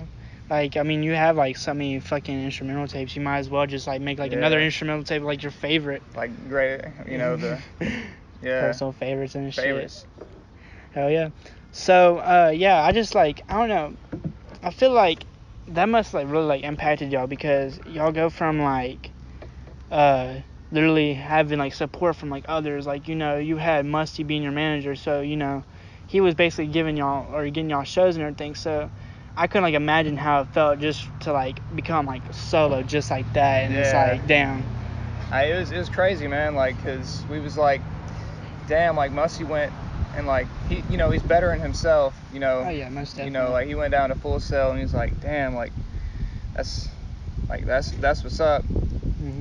Like, I mean, you have like so many fucking instrumental tapes. You might as well just like make like another instrumental tape, like your favorite. Like great, the personal favorites and favorites. Shit. Hell yeah. So I just like I don't know. I feel like that must like really like impacted y'all, because y'all go from like literally having like support from like others. Like you had Musty being your manager, so he was basically giving y'all or getting y'all shows and everything. So I couldn't like imagine how it felt just to like become like solo just like that, and it's like damn. It was crazy, man. Like, cause we was like, damn, like Musty went and like he's bettering himself. Oh yeah, most definitely. Like he went down to Full Sail and he's like, damn, like that's what's up.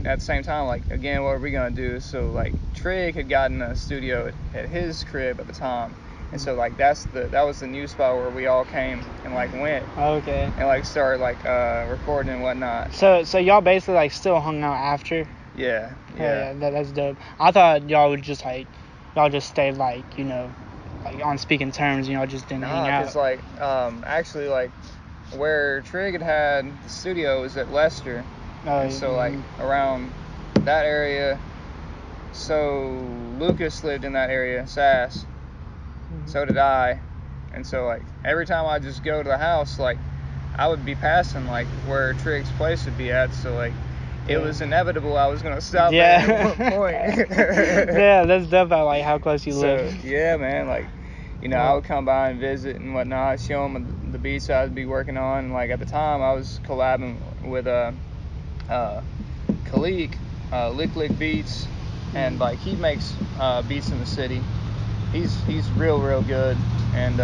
At the same time, like again, what are we gonna do? So like Trig had gotten a studio at his crib at the time. And so like that was the new spot where we all came and like went. Okay. And like started like recording and whatnot. So y'all basically like still hung out after? Yeah. That's dope. I thought y'all would just like just stayed like like on speaking terms, just didn't hang out. Cause like actually like where Trig had the studio was at Leicester. And so like around that area, so Lucas lived in that area, Sass. So did I. And so like every time I just go to the house, like I would be passing like where Trig's place would be at, so like it was inevitable I was gonna stop there at one point. Yeah, that's dope about like how close you live. Yeah, man, like I would come by and visit and whatnot, show him the beats I'd be working on. And like at the time I was collabing with Khalik, Lick Lick Beats, and like he makes beats in the city. He's real good. And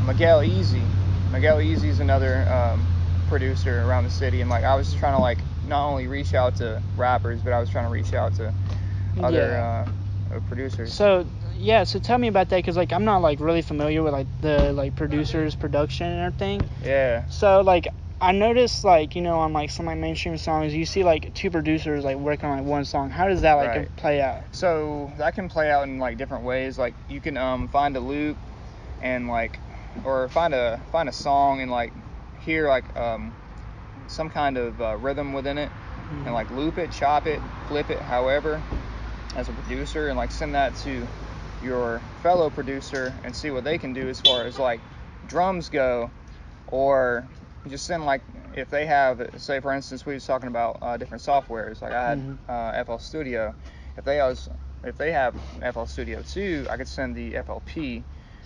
Miguel Easy. Miguel Easy is another producer around the city, and like I was trying to like not only reach out to rappers, but I was trying to reach out to other producers. So tell me about that, because like I'm not like really familiar with like the like producers, production and everything. Yeah. So like I noticed like, you know, on like some like mainstream songs you see like two producers like working on like one song. How does that like play out? So that can play out in like different ways. Like you can find a loop and like, or find a song and like hear like some kind of rhythm within it, and like loop it, chop it, flip it, however, as a producer, and like send that to your fellow producer and see what they can do as far as like drums go. Or just send like, if they have, say for instance we was talking about different softwares, like I had FL Studio. If they have FL Studio 2, I could send the FLP,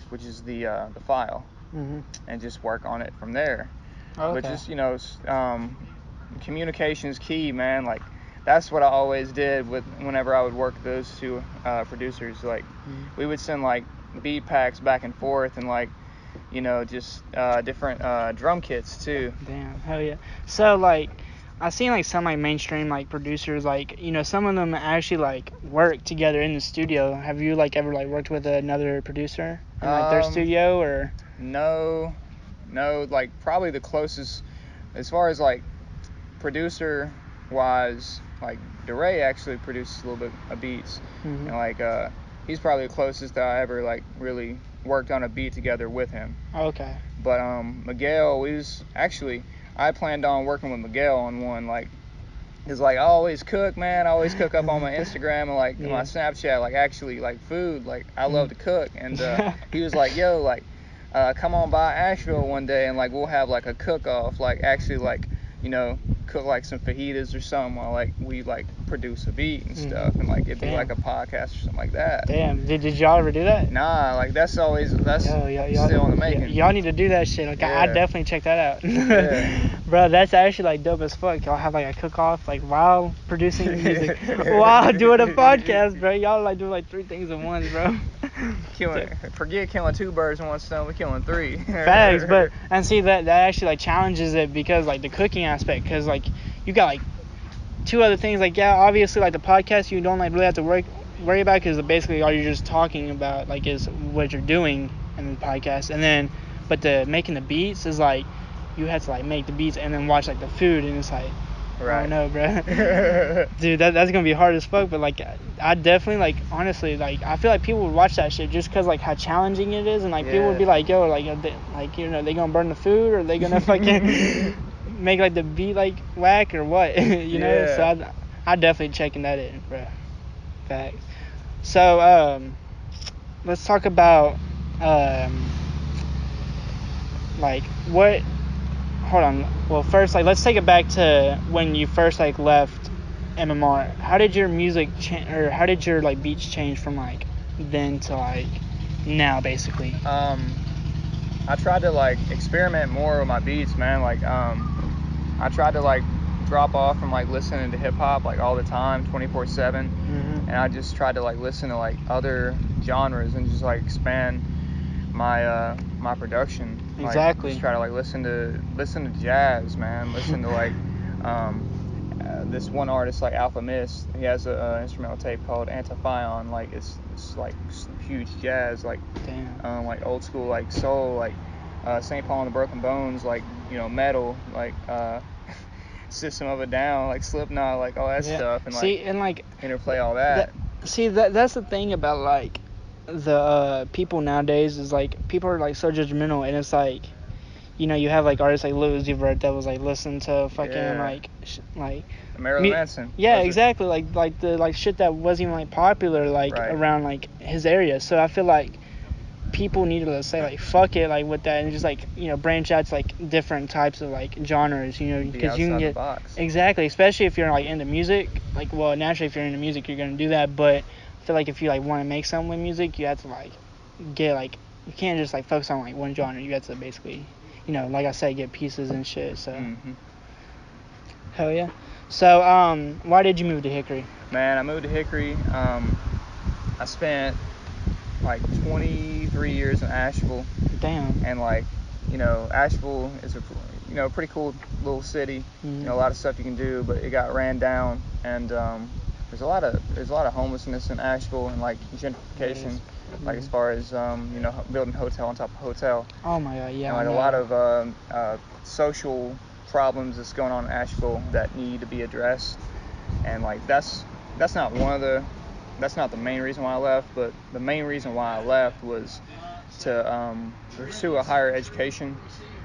which is the file, and just work on it from there. But just, you know, communication is key, man. Like that's what I always did whenever I would work those two producers. Like we would send like beat packs back and forth, and like, you know, just different drum kits too. Damn, hell yeah. So like I've seen like some like mainstream like producers, like, you know, some of them actually like work together in the studio. Have you like ever like worked with another producer in like their studio? Or no, like probably the closest as far as like producer wise, like DeRay actually produces a little bit of beats, and like he's probably the closest that I ever like really worked on a beat together with him. Okay. But Miguel is actually, I planned on working with Miguel on one, like, cause like I always cook, man. I always cook up on my Instagram and like my Snapchat, like actually like food, like I love to cook. And he was like, yo, like come on by Asheville one day and like we'll have like a cook off, like actually like, you know, cook like some fajitas or something while like we like produce a beat and stuff, and like it'd be like a podcast or something like that. Damn, did y'all ever do that? Nah, like that's still in the making. Y'all need to do that shit. Like I definitely check that out. Bro, that's actually like dope as fuck. Y'all have like a cook off like while producing music, while doing a podcast, bro. Y'all like doing like three things at once, bro. Forget killing two birds with one stone, we're killing three. Facts. But and see that actually like challenges it, because like the cooking aspect, because like you got like two other things, like obviously like the podcast you don't like really have to worry about, because basically all you're just talking about like is what you're doing in the podcast, and then but the making the beats is like you have to like make the beats and then watch like the food, and it's like I don't know, bro. Dude, that's gonna be hard as fuck. But like I definitely like, honestly, like I feel like people would watch that shit just because like how challenging it is, and like people would be like, yo, like you know, they gonna burn the food, or they gonna fucking make like the beat like whack or what, you know? So I definitely checking that in, bro. Facts. So let's talk about like what. Hold on. Well, first, like, let's take it back to when you first like left MMR. How did your music change, or how did your like beats change from like then to like now, basically? I tried to like experiment more with my beats, man. Like I tried to like drop off from like listening to hip hop like all the time, 24/7, and I just tried to like listen to like other genres and just like expand my my production. Like, exactly. just try to like listen to jazz, man. Listen to like this one artist like Alpha Mist. He has a instrumental tape called Antiphion. Like it's like huge jazz, like like old school like soul, like St. Paul and the Broken Bones, like, you know, metal, like System of a Down, like Slipknot, like all that stuff, and see, like and like interplay all that. That's the thing about like the people nowadays, is like people are like so judgmental, and it's like, you know, you have like artists like Lil Uzi Vert that was like listening to fucking like Marilyn Manson. Yeah, exactly. Like the like shit that wasn't even like popular like around like his area. So I feel like people need to say like fuck it like with that, and just like, you know, branch out to like different types of like genres, you know, because you can get exactly, especially if you're like into music. Like, well, naturally if you're into music you're gonna do that, but I feel like if you like want to make something with music, you have to like get like, you can't just like focus on like one genre. You have to basically, you know, like I said, get pieces and shit. So hell yeah. So, why did you move to Hickory? Man, I moved to Hickory. I spent like 23 years in Asheville. Damn. And like, Asheville is a pretty cool little city. Mm-hmm. A lot of stuff you can do, but it got ran down, and there's a lot of homelessness in Asheville, and like gentrification, like as far as building hotel on top of hotel. Oh my god, yeah. And like a lot of social problems that's going on in Asheville that need to be addressed. And like that's not the main reason why I left, but the main reason why I left was to pursue a higher education.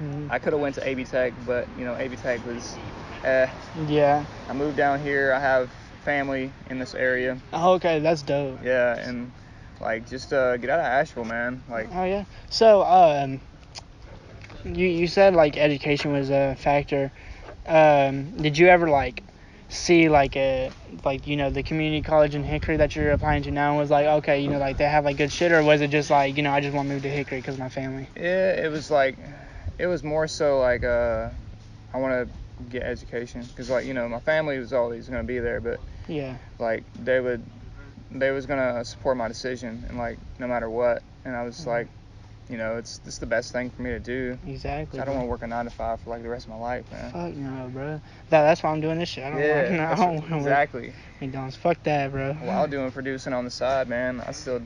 Mm-hmm. I could have went to AB Tech, but AB Tech was Yeah. I moved down here. I have family in this area. Oh, okay, that's dope. Yeah, and like just get out of Asheville, man. Like, oh yeah. So you said like education was a factor. Did you ever like see like the community college in Hickory that you're applying to now was like, okay, like they have like good shit, or was it just like, I just want to move to Hickory because of my family? Yeah, it was more so like I want to get education because like my family was always gonna be there, but yeah, like they was gonna support my decision and like no matter what, and I was like, it's the best thing for me to do. Exactly. I don't want to work a 9 to 5 for like the rest of my life, man. Fuck no, bro. That's why I'm doing this shit. I don't want to exactly. work McDonald's. Fuck that, bro. While doing producing on the side, man, I still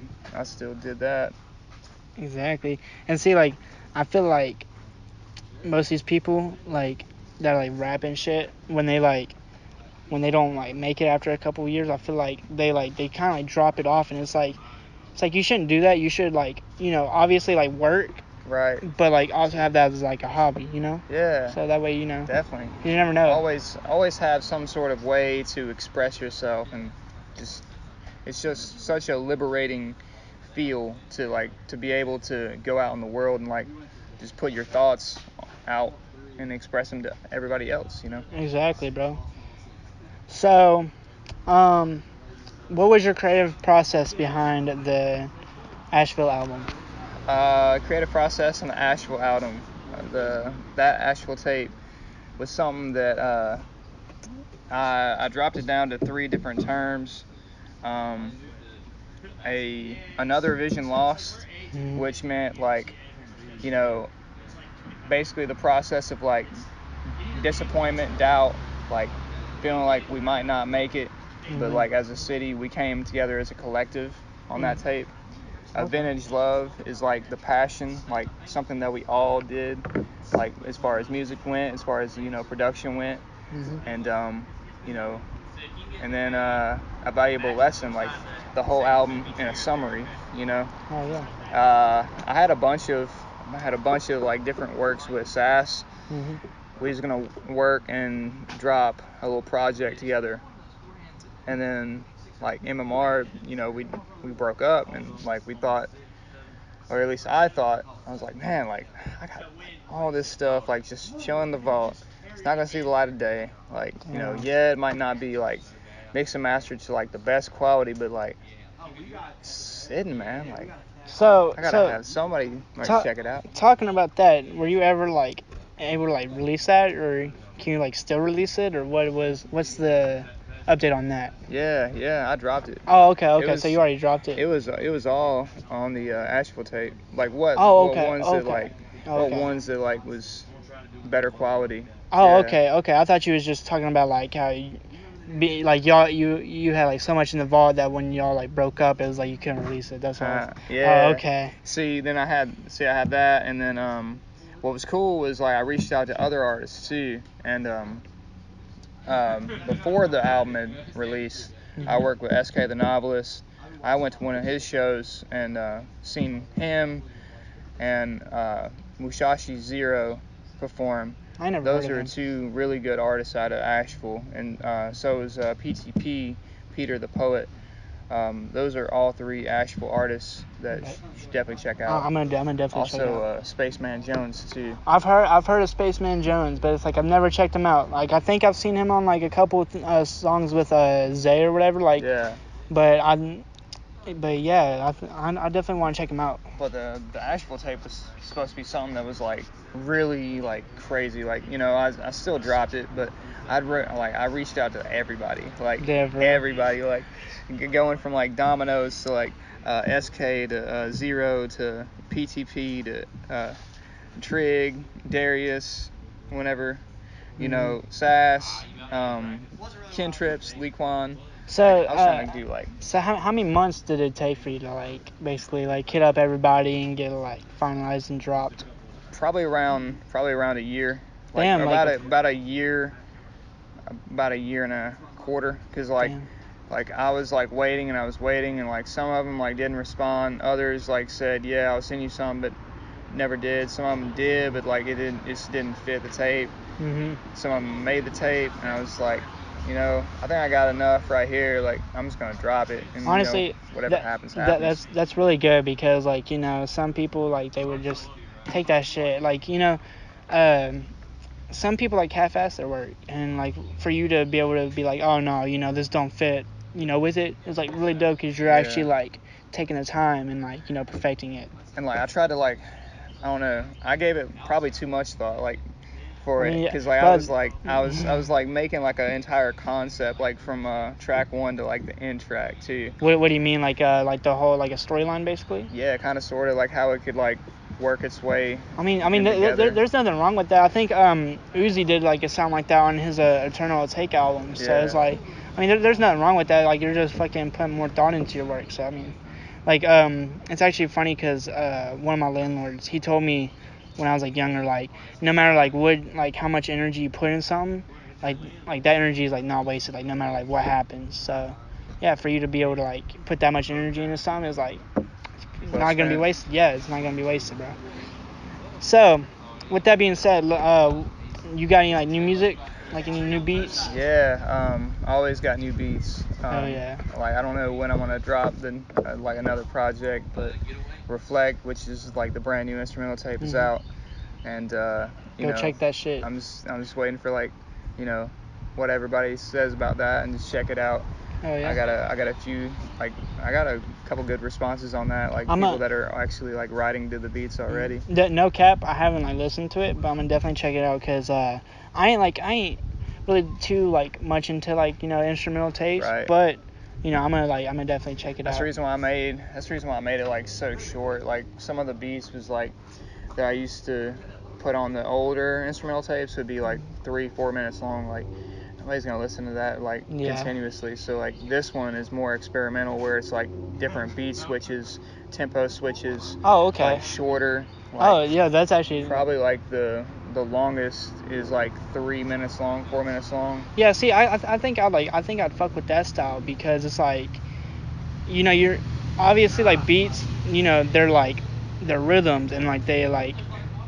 did that. Exactly. And see, like, I feel like most of these people like that like rap and shit when they don't like make it after a couple of years, I feel like they kind of like drop it off, and it's like you shouldn't do that. You should like obviously like work, right, but like also have that as like a hobby, Yeah. So that way definitely. You never know. Always have some sort of way to express yourself, and it's just such a liberating feel to be able to go out in the world and like just put your thoughts out and express them to everybody else, Exactly, bro. So, what was your creative process behind the Asheville album? Creative process on the Asheville album, that Asheville tape was something that I dropped it down to 3 different terms. Another vision lost, Mm-hmm. which meant like, basically the process of like disappointment, doubt, like feeling like we might not make it, but like as a city we came together as a collective on that tape. Vintage love is like the passion, like something that we all did, like as far as music went, as far as production went, and and then a valuable lesson, like the whole album in a summary. Oh yeah. I had a bunch of like different works with Sass. We was gonna work and drop a little project together, and then like MMR, we broke up, and like we thought, or at least I thought, I was like, man, like I got all this stuff like just chilling in the vault. It's not gonna see the light of day. Like it might not be like mix and mastered to like the best quality, but like sitting, man, like So I gotta have somebody like check it out. Talking about that, were you ever like able to like release that, or can you like still release it, or what's the update on that? Yeah, I dropped it. Oh, okay. So you already dropped it. It was all on the Asheville tape. Like what? Oh, okay. What ones that like? What ones that like was better quality? Oh, yeah. Okay. I thought you was just talking about like how you had like so much in the vault that when y'all like broke up, it was like you couldn't release it. That's all. Yeah. Oh, okay. See, then I had that, and then what was cool was like I reached out to other artists too, and before the album had released, I worked with SK the Novelist. I went to one of his shows and seen him and Mushashi Zero perform. I never Those heard of are him. 2 really good artists out of Asheville, and so is PTP, Peter the Poet. Those are all 3 Asheville artists that you should definitely check out. I'm gonna definitely check it out. Also, Spaceman Jones too. I've heard of Spaceman Jones, but it's like I've never checked him out. Like I think I've seen him on like a couple songs with Zay or whatever. Like, yeah. But But yeah, I definitely want to check him out. But the Asheville tape was supposed to be something that was like really like crazy. Like, you know, I still dropped it, but I reached out to everybody, like Never. everybody, like going from like Domino's to like SK to Zero to PTP to Trig, Darius, whenever, you know, Sass, Kentrips, Lequan. So, I was trying to do like so how many months did it take for you to like basically like hit up everybody and get it like finalized and dropped? probably around a year. Like Damn, about a year and a quarter, because like damn. like I was like waiting and I was waiting, and like some of them like didn't respond, others like said, yeah, I'll send you some, but never did. Some of them did, but like it just didn't fit the tape. Some of them made the tape, and I was like, you know, I think I got enough right here, like I'm just gonna drop it, and Honestly, you know, whatever happens. that's really good, because like, you know, some people like they would just take that shit, like, you know, some people like half-ass their work, and like for you to be able to be like, oh no, you know, this don't fit, you know, with it, it's like really dope, because you're actually like taking the time and like, you know, perfecting it. And like I tried to like, I don't know, I gave it probably too much thought, like for it, because like I was like making like an entire concept, like from track 1 to like the end track too. What do you mean, like the whole like a storyline basically? Yeah, kind of sort of like how it could like work its way. I mean, there's nothing wrong with that. I think Uzi did like a sound like that on his Eternal Take album. So it's like, I mean, there's nothing wrong with that. Like, you're just fucking putting more thought into your work. So I mean, like, it's actually funny because one of my landlords, he told me when I was like younger, like no matter like how much energy you put in something, like that energy is like not wasted. Like no matter like what happens. So yeah, for you to be able to like put that much energy into something is like not gonna be wasted. Yeah, it's not gonna be wasted, bro. So, with that being said, you got any like new music, like any new beats? Yeah, I always got new beats. Oh yeah. Like I don't know when I'm gonna drop like another project, but Reflect, which is like the brand new instrumental tape, is out, and you know, check that shit. I'm just waiting for like, you know, what everybody says about that, and just check it out. Oh yeah. I got a few, like I got a couple good responses on that, like people that are actually like writing to the beats already. No cap, I haven't like listened to it, but I'm gonna definitely check it out, because I ain't really too like much into like, you know, instrumental tapes, Right. but you know, I'm gonna definitely check it That's out. the reason why I made it like so short. Like some of the beats was like that I used to put on the older instrumental tapes would be like 3-4 minutes long. Like nobody's gonna listen to that like continuously. So like this one is more experimental, where it's like different beat switches, tempo switches. Oh, okay. Like shorter. Like, oh yeah, that's actually probably like the longest is like 3 minutes long, 4 minutes long. Yeah, see, I think I'd fuck with that style, because it's like, you know, you're obviously like beats, you know, they're rhythms, and like they like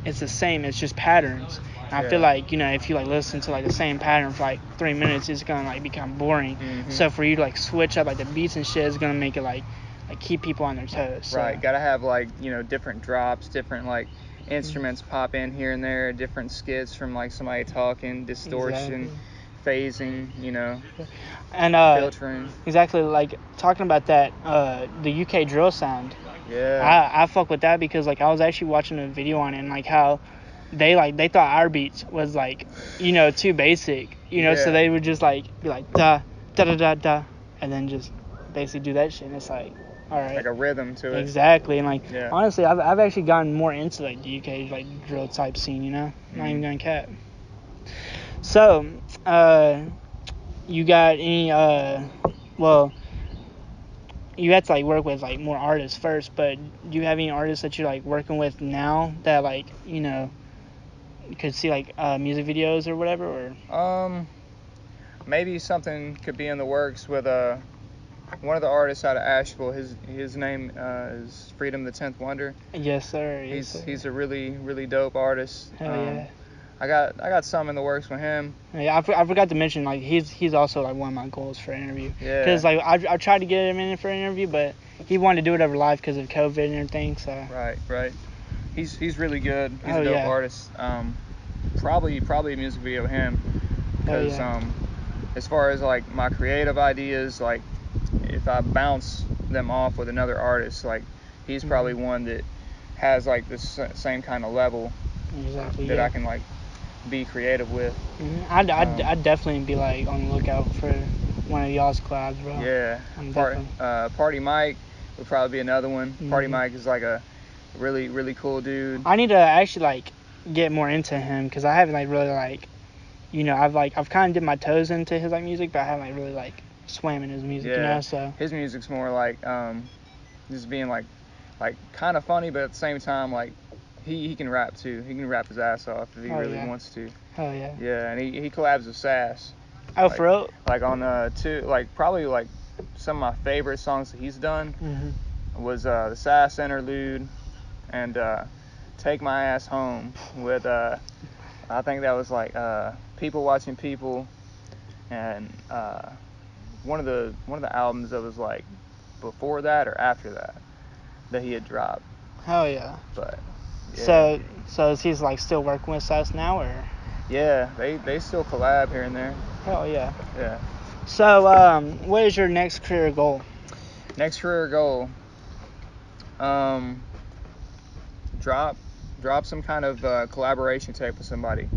it's the same, it's just patterns. And I feel like, you know, if you like listen to like the same pattern for like 3 minutes, it's gonna like become boring. So for you to like switch up like the beats and shit is gonna make it like keep people on their toes. So. Right, gotta have like, you know, different drops, different like instruments pop in here and there, different skits from like somebody talking, distortion, phasing, you know, and filtering. Exactly, like talking about that, the UK drill sound. Yeah. I fuck with that, because like I was actually watching a video on it, and like how they thought our beats was like, you know, too basic, you know, so they would just like be like da da da da da, and then just basically do that shit, and it's like, all right, like a rhythm to it. Exactly, and like honestly, I've actually gotten more into like the UK like drill type scene, you know, not even gonna cap. So, you got any well, you had to like work with like more artists first, but do you have any artists that you're like working with now that like, you know, you could see like music videos or whatever? Or maybe something could be in the works with one of the artists out of Asheville. His name is Freedom the 10th Wonder. Yes sir. He's a really dope artist. Hell yeah. I got some in the works with him. Yeah, I forgot to mention, like he's also like one of my goals for an interview. Yeah. Because like I tried to get him in for an interview, but he wanted to do it over live because of COVID and everything. So. Right. He's really good. He's a dope artist. Probably a music video of him. Because as far as like my creative ideas, like if I bounce them off with another artist, like he's probably one that has like this same kind of level that I can like be creative with. I'd definitely be like on the lookout for one of y'all's collabs, bro. Yeah. Party Mike would probably be another one. Party Mike is like a really cool dude. I need to actually like get more into him because I haven't like really like, I've kind of dipped my toes into his like music, but I haven't like really like swam in his music, So his music's more like just being like kind of funny, but at the same time like he can rap too. He can rap his ass off if he really wants to. Oh yeah. Yeah, and he collabs with Sass. Oh, like, for real? Like on probably like some of my favorite songs that he's done was the Sass interlude and Take My Ass Home with I think that was like People Watching People, and one of the albums that was like before that or after that he had dropped. Hell yeah. But yeah. So is he like still working with us now, or? Yeah, they still collab here and there. Hell yeah. Yeah. So what is your next career goal? Next career goal, drop some kind of collaboration tape with somebody.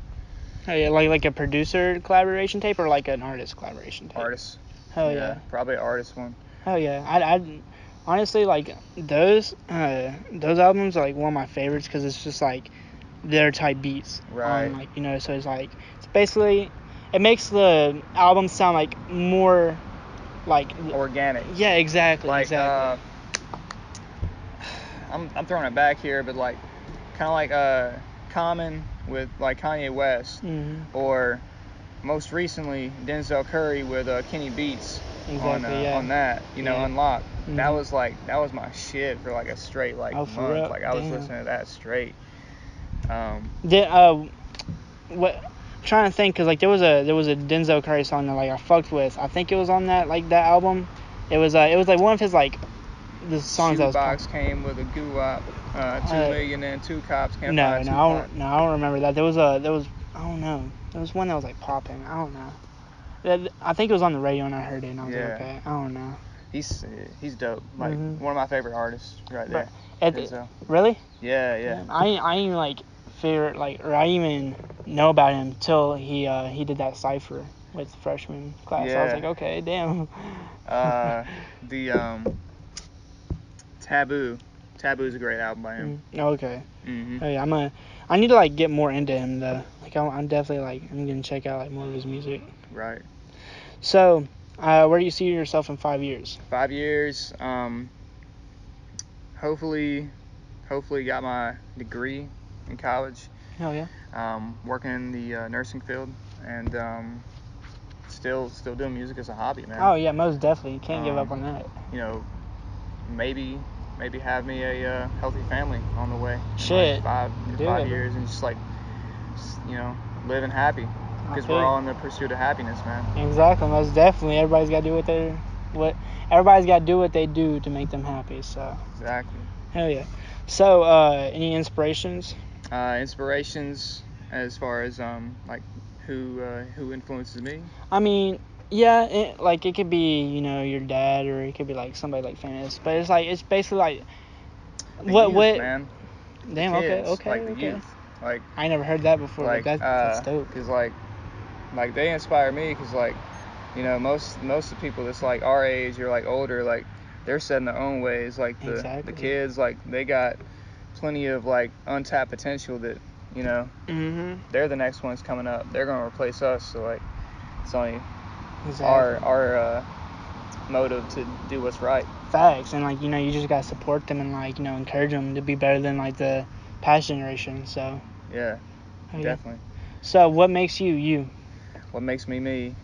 Oh yeah, like a producer collaboration tape or like an artist collaboration tape? Artist. Hell yeah. Probably an artist one. Hell yeah. I honestly like those albums are like one of my favorites because it's just like their type beats. Right. Like so it's like it's basically it makes the album sound like more like organic. Yeah, exactly. Like exactly. I'm throwing it back here, but like kind of like Common with like Kanye West, or most recently Denzel Curry with Kenny Beats. Exactly, on that, Unlocked. That was my shit for like a straight like month. Real? Like I was listening to that straight. What? I'm trying to think because like there was a Denzel Curry song that like I fucked with. I think it was on that album. It was like one of his like the songs that was. Shoebox came with a goo-wop. 2 million and 2 cops can't find 2 I don't remember that. There was I don't know. There was one that was like popping. I don't know. I think it was on the radio and I heard it and I was like, okay, I don't know. He's dope. Like one of my favorite artists right there. Really? Yeah. I ain't even like figure like or I even know about him till he did that cipher with freshman class. Yeah. I was like, okay, damn. The Taboo. Taboo is a great album by him. Okay. Oh yeah, I need to like get more into him though. Like I'm definitely like I'm gonna check out like more of his music. Right. So, where do you see yourself in 5 years? 5 years. Hopefully got my degree in college. Hell yeah. Working in the nursing field and still doing music as a hobby, man. Oh yeah, most definitely. You can't give up on that. Maybe have me a healthy family on the way. Shit. In like 5 years and just like living happy because we're all in the pursuit of happiness, man. Exactly, most definitely. Everybody's got to do everybody's got to do what they do to make them happy. So. Exactly. Hell yeah. So, any inspirations? Inspirations as far as like who influences me? I mean, yeah, it could be your dad or it could be like somebody like famous, but it's basically like the what youth, man. Damn. Kids, Okay. Like the youth. Like I never heard that before. Like but that's dope. Cause like they inspire me because like most of the people that's like our age or like older like they're set in their own ways. Like the kids like they got plenty of like untapped potential that they're the next ones coming up. They're gonna replace us. So like it's only our motive to do what's right. Facts. And like you just gotta support them and like encourage them to be better than like the past generation. So yeah, definitely. So what makes you? What makes me?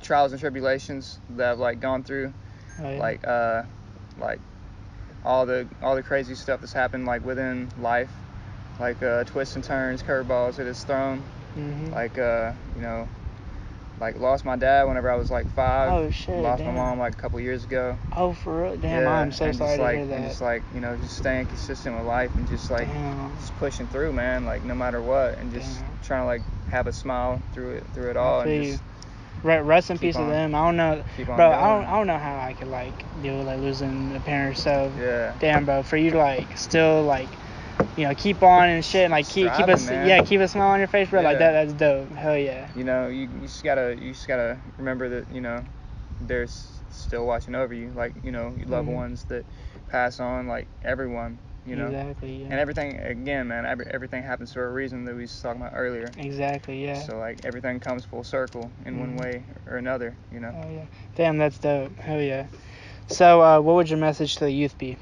Trials and tribulations that I've like gone through. Oh, yeah. Like all the crazy stuff that's happened like within life, like twists and turns, curveballs that it's thrown. Like like lost my dad whenever I was like 5. Oh shit. Lost my mom like a couple years ago. Oh, for real? Damn, yeah, I'm so sorry to hear that. And just like just staying consistent with life and just like just pushing through, man. Like no matter what, and just trying to like have a smile through it all, and just Rest in Keep peace to on. them. I don't know, Keep on bro. going. I don't know how I could like deal with like losing a parent or so. Yeah. Damn, bro. For you to like still like, you know, keep on and shit, and like keep Striving, us, man. yeah, keep a smile on your face, bro. Like Yeah. that's dope. Hell yeah. You know, you just gotta remember that, you know, there's still watching over you, like, you know, your loved ones that pass on, like everyone, you know. Exactly. Yeah. And everything, again, man, everything happens for a reason that we was talking about earlier. Exactly. Yeah. So like everything comes full circle in one way or another, you know. Oh yeah. Damn, that's dope. Hell yeah. So, what would your message to the youth be?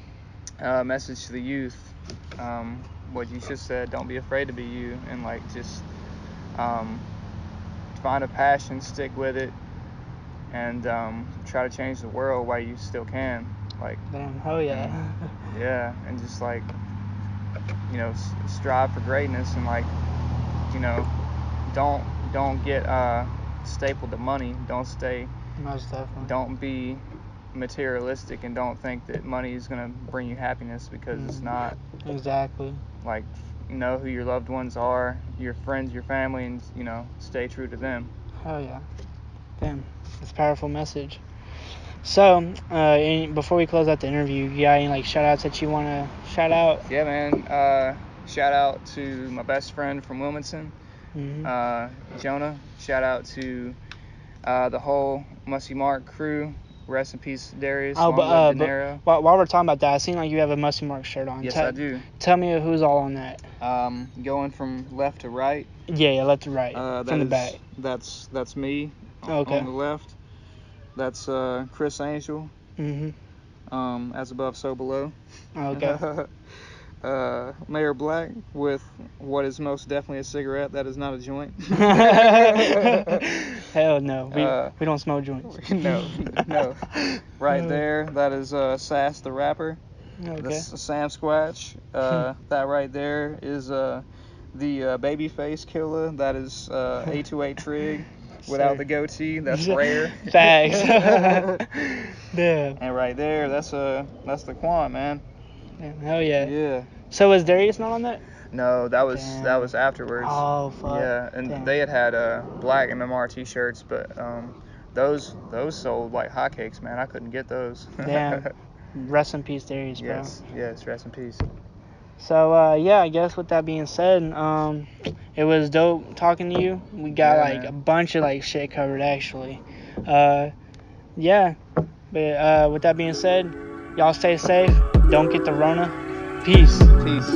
Message to the youth, what you just said, don't be afraid to be you, and like just find a passion, stick with it, and try to change the world while you still can. Like, Damn, hell yeah. yeah, and just like, you know, strive for greatness, and like, you know, don't get stapled to money. Most definitely. Don't be materialistic, and don't think that money is gonna bring you happiness, because it's not. Exactly. Like, know who your loved ones are, your friends, your family, and, you know, stay true to them. Hell yeah. Damn, that's a powerful message. So, before we close out the interview, you got any like shout outs that you want to shout out? Yeah, man. Shout out to my best friend from Wilmington, Jonah. Shout out to the whole Musty Mark crew. Rest in peace, Darius. Oh, Long live De but Niro. while we're talking about that, I seen like you have a Musty Mark shirt on. Yes, I do. Tell me who's all on that. Going from left to right. Yeah, left to right, from the back. That's me. Okay. On the left. That's Chris Angel. As above, so below. Okay. Mayor Black with what is most definitely a cigarette. That is not a joint. Hell no. We don't smoke joints. No. Right there, that is Sass the rapper. Okay. That's Sam Squatch. That right there is the babyface killer. That is A28 Trig. Without the goatee, that's rare. Facts. Damn. And right there, that's the Quan, man. Hell yeah. Yeah. So was Darius not on that? No, that was afterwards. Oh fuck. Yeah, and Damn. they had black MMR T-shirts, but those sold like hotcakes, man. I couldn't get those. Damn. Rest in peace, Darius, bro. Yes, rest in peace. So yeah, I guess with that being said, it was dope talking to you. We got like man. a bunch of like shit covered actually. Yeah. But with that being said, y'all stay safe. Don't get the Rona. Peace. Peace.